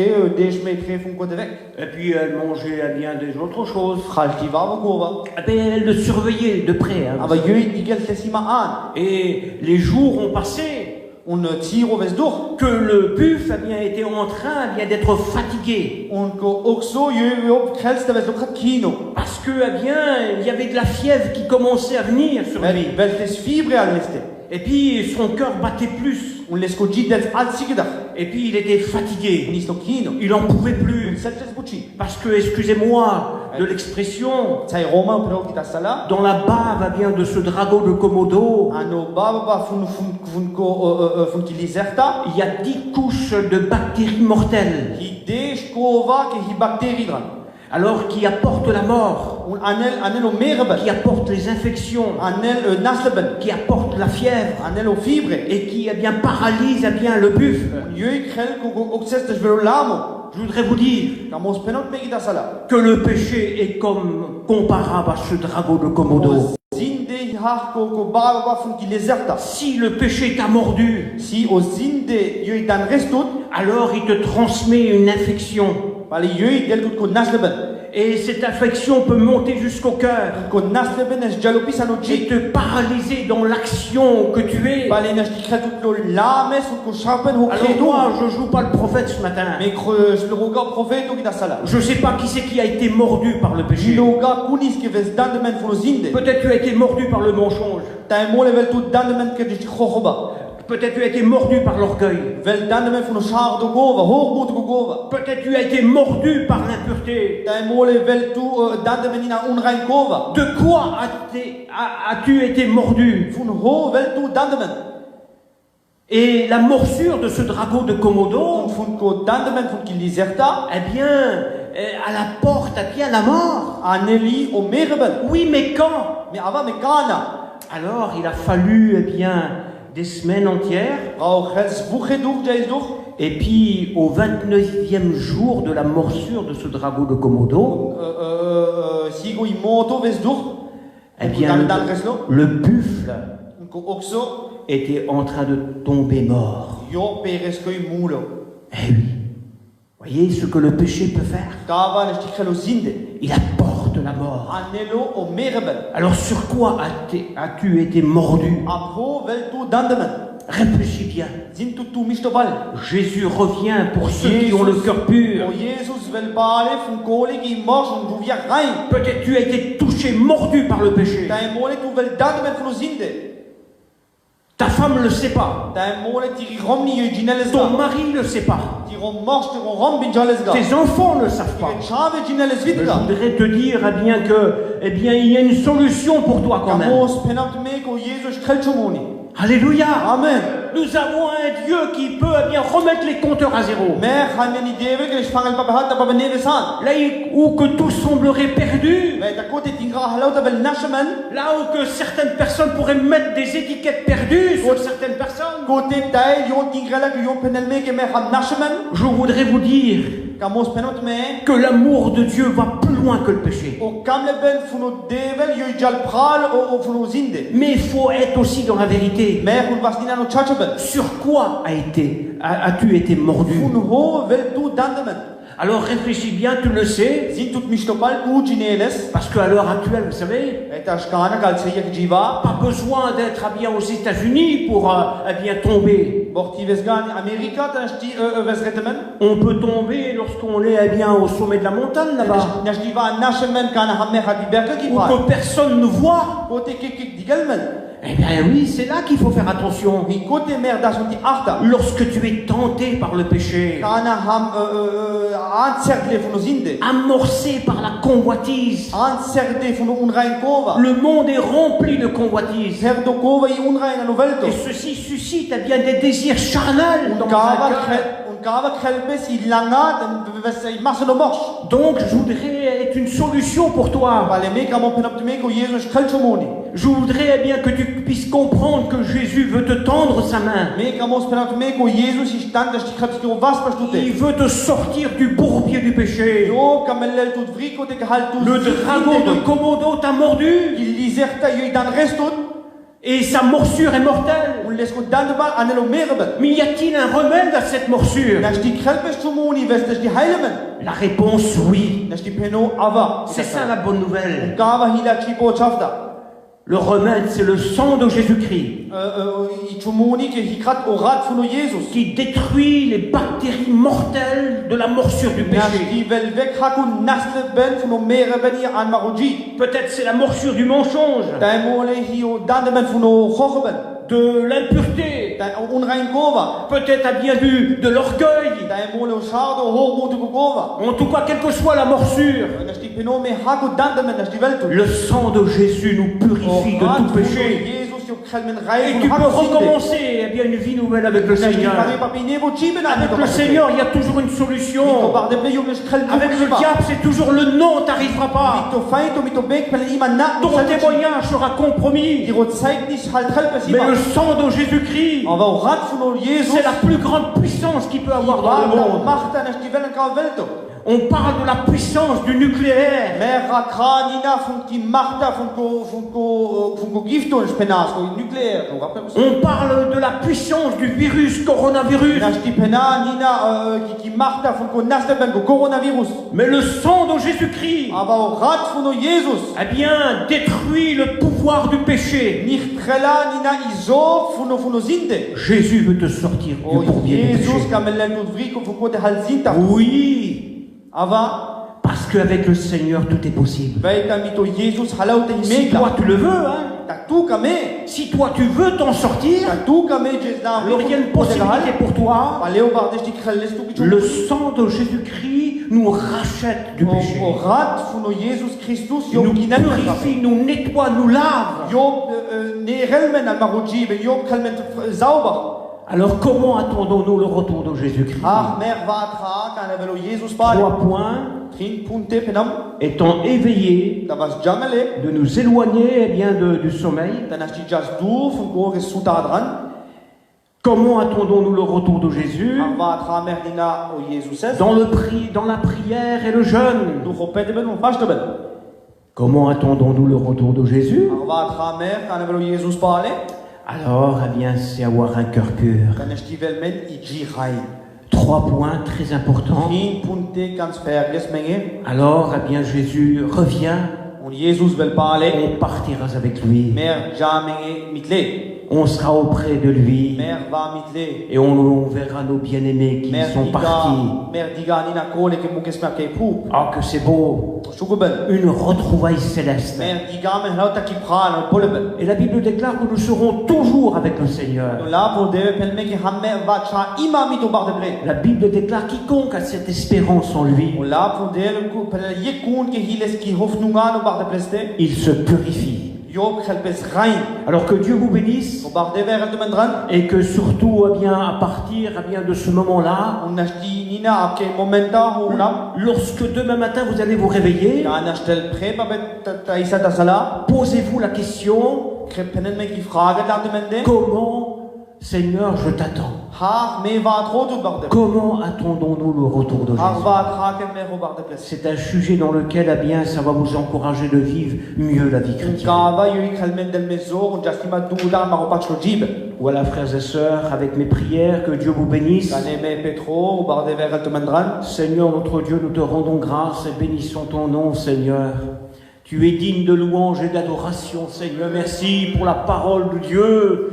metre van ko devek. Et puis elle mangeait eh bien des autres choses. Khaltiva kokova. Eh bien, elle le surveillait de près. Hein. Aber yo digel sesima an. Et les jours ont passé. On tire roves dur. Que le buffle eh bien, était en train eh bien, d'être fatigué. On ko oxo yo krelst ves lokrat kino. Parce que, eh bien, il y avait de la fièvre qui commençait à venir sur lui. Veltes fibre al leste. Et puis son cœur battait plus. On les ko jidels al sigda. Et puis il était fatigué. Nisto kino. Il en pouvait plus. Seltes buchi. Parce que, excusez-moi de l'expression, Sai Roma pero kita sala. dans la bave eh bien, de ce drago de Komodo, Ano baba fun ki liserta. il y a 10 couches de bactéries mortelles. Hi dej kova ke hi bakteri dran. Alors qui apportent la mort, Un anel o merben. qui apportent les infections, Anel nasleben. qui apportent la fièvre Anel o fibre. et qui eh bien, paralysent eh bien, le buffle. Yoi krel ko oxes de velo lamo. Je voudrais vous dire Kamos penot me kita sala. que le péché est comme comparable à ce drago de Komodo. Zinde har ko baba fun ki liserta. Si le péché t'a mordu, Si o zinde yoi dan restut. alors il te transmet une infection. Pali yoi del ko nasleben. Et cette infection peut monter jusqu'au cœur Ko nasleben es jalopis ano et jit. te paralyser dans l'action que tu es. Pali nes ki kretut lo lames ko sharpen ho Alors kredu. moi, je joue pas le prophète ce matin. Me kreus le roga profeto kita sala. Je sais pas qui c'est qui a été mordu par le péché. Loga kunis ke ves dan de men fun o zinde. Peut-être tu as été mordu par le mensonge. Ta mo level tout dan de men ke di khokhoba. Peut-être tu as été mordu par l'orgueil. Vel dan de men fun o shar do gova, hormut go gova. Peut-être tu as été mordu par l'impureté. Ta mo level tout dan de men ina unrein gova. De quoi as-tu été mordu? Fun ho vel tout dan de men. Et la morsure de ce drago de Komodo, Fun ko dan de men fun ki liserta. eh bien, à la porte, eh bien, la mort. Aneli o merben. Oui, mais quand? Me ava me kana. Alors, il a fallu, eh bien, des semaines entières. Rau khels buche dur jais dur. Et puis, au 29e jour de la morsure de ce dragon de Komodo, Sigo i moto vesdur. eh bien, Dan reslo. le buffle Ko oxo. était en train de tomber mort. Yo peresko i mulo. Eh oui. Voyez ce que le péché peut faire. Kava nesti krelo zinde. Il apporte la mort. Anelo o merebel. Alors sur quoi as-tu été mordu? Apo veltu dandemen. Réfléchis bien. Zintu tu mistobal. Jésus revient pour ceux qui ont le cœur pur. O Jesus vel bale fun kole ki mors on duvia rein. Peut-être tu as été touché, mordu par le péché. Dai mole tu vel dandemen fun zinde. Ta femme ne le sait pas. Dai mole tiri romni yo gineles Ton ga. mari ne le sait pas. Tiro mors tiro rom bin jales ga. Tes enfants ne le savent pas. Chave gineles Mais je vidga. voudrais te dire il y a une solution pour toi quand même. Kamos penamt me ko Jesus krelchumoni. Alléluia. Amen. Nous avons un Dieu qui peut remettre les compteurs à zéro. Mer haneni devel ke shfangel papa hatta papa nevesan. Là où que tout semblerait perdu, Mais ta côté tingra halauta vel nashaman. là où que certaines personnes pourraient mettre des étiquettes perdues sur certaines personnes, Côté taille yon tingrela que yon penelme ke mer ham nashaman. je voudrais vous dire Kamos penamt me. que l'amour de Dieu va plus loin que le péché. O kamle ben funo devel yo jal pral o funo zinde. Mais il faut être aussi dans la vérité. Mer un vasdina no chachaben. Sur quoi as-tu été mordu? Fun ho vel tu dandemen. Alors réfléchis bien, tu le sais, Zintut mistopal u gineles. parce qu'à l'heure actuelle, vous savez, Eta shkana kal seyek jiva. pas besoin d'être aux États-Unis pour tomber. Borti vesgan Amerika tanshti vesretemen. On peut tomber lorsqu'on est au sommet de la montagne là-bas, Nashdiva nashamen kana hamme hadi berka ki où pa. que personne ne voit. Côté kik digelmen. Eh bien oui, c'est là qu'il faut faire attention. Mi côté mer dasonti arta. Lorsque tu es tenté par le péché, Kana ham ancercle funo zinde. amorcé par la convoitise, Ancerde funo unrein kova. le monde est rempli de convoitise. Herdo kova i unrein no velto. Et ceci suscite bien des désirs charnels dans un cœur. Kava khelbes i langat ves i masno morsh. Donc je voudrais être une solution pour toi. Vale me kamo penoptime ko Jesus khelchomoni. Je voudrais bien que tu puisses comprendre que Jésus veut te tendre sa main. Me kamo penoptime ko Jesus i stand das khatski o vas pastute. Il veut te sortir du bourbier du péché. Yo kamellel tut vriko te kahal tu. Le dragon de Komodo t'a mordu Il liserta yo i dan restot. et sa morsure est mortelle. Un lesko dandebal anelo merebel. Mais y a-t-il un remède à cette morsure? Nashti khelbes chomoni ves das di heilemen. La réponse oui. Nashti peno ava. C'est ça la bonne nouvelle. Kava hila chipo chafta. Le remède, c'est le sang de Jésus-Christ I chomoni ke hikrat o rat funo Jesus. qui détruit les bactéries mortelles de la morsure du péché. Nashti vel vek hakun nasle ben funo merebel i an maroji. Peut-être c'est la morsure du mensonge, Daimole hi o dandemen funo khokhben. de l'impureté, Dai unrein kova. peut-être de l'orgueil. Daimole o shardo hormotu kova. En tout cas, quelle que soit la morsure, Nashti peno me haku dandemen nashti veltu. le sang de Jésus nous purifie de tout péché. Jesus yo khelmen Et rai tu funo peux haku zinde. recommencer une vie nouvelle avec le Nashti Seigneur. pare papi nevo chiben Avec le Seigneur, il y a toujours une solution. Mito barde ple yo mes khel Avec le diable, c'est toujours le non, t'arriveras pas. Mito faito mito bek pele iman na. Ton témoignage sera compromis. Dirot saik dis hal khel Mais pesima. le sang de Jésus-Christ, On va au rat funo Jesus. c'est la plus grande puissance qu'il peut avoir dans le monde. Marta nashti velen ka velto. On parle de la puissance du nucléaire. Mer kranina funki Marta funko gifton spenas ko nucléaire. On rappelle ça. On parle de la puissance du virus coronavirus. Nashti pena nina ki Marta funko nasle ben ko coronavirus. Mais le sang de Jésus-Christ, On va au rat funo Jesus. eh bien, détruit le pouvoir du péché. Nich khela nina izo funo zinde. Jésus veut te sortir Oh du bourbier du Jesus péché. kamelen tut vriko funko de hal zinta. Oui, Ava parce qu'avec le Seigneur, tout est possible. Veita mito Jesus halaute Si toi himegla. tu le veux, hein. Tatu kame. Si toi tu veux t'en sortir, Tatu kame jesna. alors il y a une possibilité pour toi. Paleo bardesh di khelles tu kichu. Le sang de Jésus-Christ nous rachète du péché. O rat funo Jesus Christus Il yo nous kinan. purifie, nous nettoie, nous lave. Yo ne helmen al maroji ben yo khelmen zauber. Alors comment attendons-nous le retour de Jésus-Christ? Ah mer vatra kan evelo Jesus pal. 3 points. Trin punte penam. Étant éveillés, Tavas jamale. de nous éloigner du sommeil. Tanashti jas du funko resutadran. Comment attendons-nous le retour de Jésus? Arva tramer dina o Jesuses. Dans la prière et le jeûne. Du hopet ben on fast ben. Comment attendons-nous le retour de Jésus? Arva tramer kan velo Jesus pale. Alors, eh bien, c'est avoir un cœur pur. Kan estivel men I gi rein. 3 points très importants. Fin punte kan sferges menge. Alors, eh bien, Jésus revient. On Jesus vel pale. On partira avec lui. Mer jamenge mitle. On sera auprès de lui. Mer va mitle. Et on verra nos bien-aimés qui sont partis. Mer diga nina kole ke mukes na ke pu. Ah, que c'est beau. Suguben. Une retrouvaille céleste. Mer diga men lauta ki pran poleben. Et la Bible déclare que nous serons toujours avec le Seigneur. La pour de pelme ki hamme va cha imami to bar de ble. La Bible déclare quiconque a cette espérance en lui, La pour de ku pel yekun ke hiles ki hofnunga no bar de pleste. il se purifie. Yo helpes rein. Alors que Dieu vous bénisse O bar de ver de mendran. et que surtout, eh bien, à partir de ce moment-là, On nashti nina ke momenta huna. lorsque demain matin vous allez vous réveiller, Ya nashtel pre babet ta isa ta sala. posez-vous la question, Krepenen me ki frage la de mende. comment, Seigneur, je t'attends? Ha me va tro to bar de. Comment attendons-nous le retour de Jésus? Arva tra ke me ho bar de pleste. C'est un sujet dans lequel, eh bien, ça va vous encourager de vivre mieux la vie chrétienne. Kava yo ikhalmen del mezo on jastima dula ma ropach lo jib. Voilà, frères et sœurs, avec mes prières, que Dieu vous bénisse. Kaneme Petro, au bar de ver de mendran. Seigneur notre Dieu, nous te rendons grâce et bénissons ton nom, Seigneur. Tu es digne de louange et d'adoration, Seigneur. Merci pour la parole de Dieu.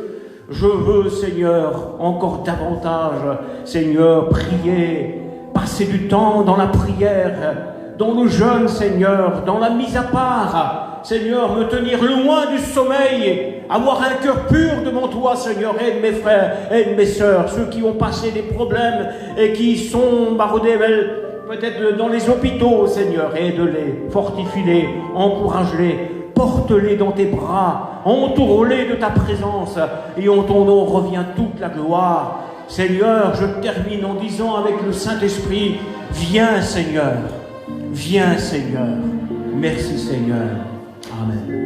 Je veux, Seigneur, encore davantage, Seigneur, prier, passer du temps dans la prière, dans le jeûne, Seigneur, dans la mise à part. Seigneur, me tenir loin du sommeil, avoir un cœur pur devant toi, Seigneur. Aide mes frères, aide mes sœurs, ceux qui ont passé des problèmes et qui sont barodés peut-être dans les hôpitaux, Seigneur. Aide-les, fortifie-les, encourage-les. Porte-les dans tes bras, entoure-les de ta présence, et en ton nom revient toute la gloire. Seigneur, je termine en disant avec le Saint-Esprit, viens Seigneur, viens Seigneur. Merci Seigneur. Amen.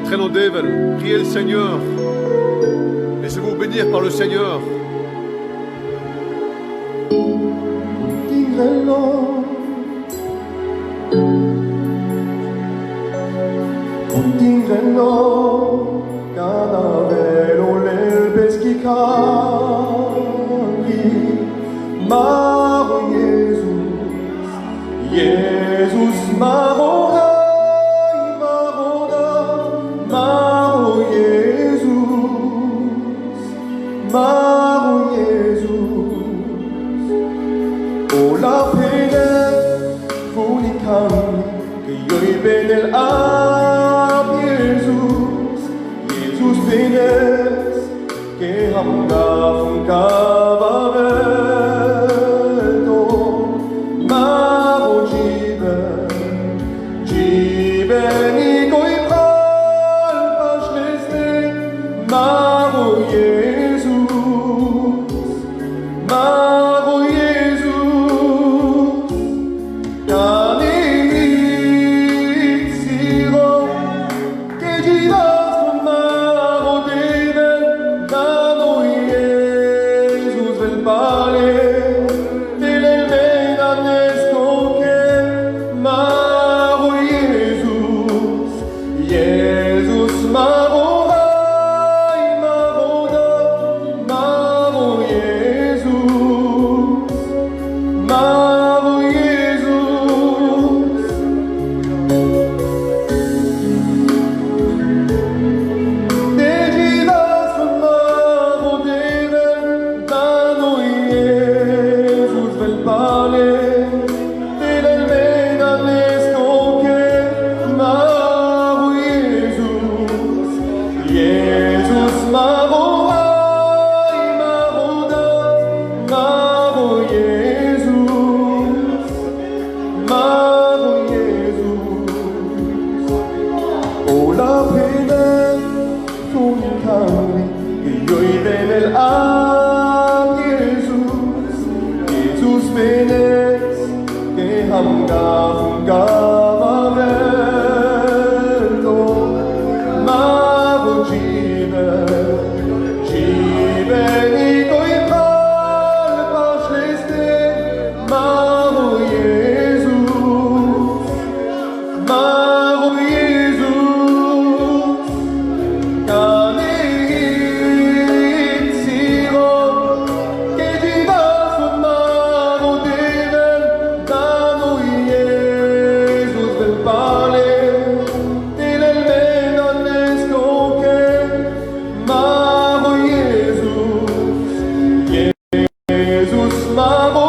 Traînons Devel, priez le Seigneur. Laissez-vous bénir par le Seigneur. Contingrelo, canavero lel pesquicari, Maro Jesus, Jesus Maro. Maro Jesus, o la pena funicam, que yo benel ab Jesus, Jesus benes, que hamga funkava veto, Maro jiben i goi pral pashlesne, Maro Jesus. Maro Jesus, que Jesus venes, que hamgaf gavavelto, maro jive, jive niko ipal pashleste, maro Jesus, maro Jesus, kanit siro, que divas maro deven, dano Jesus vel parler, til el menanes coque, maro Jesus, Jesus maro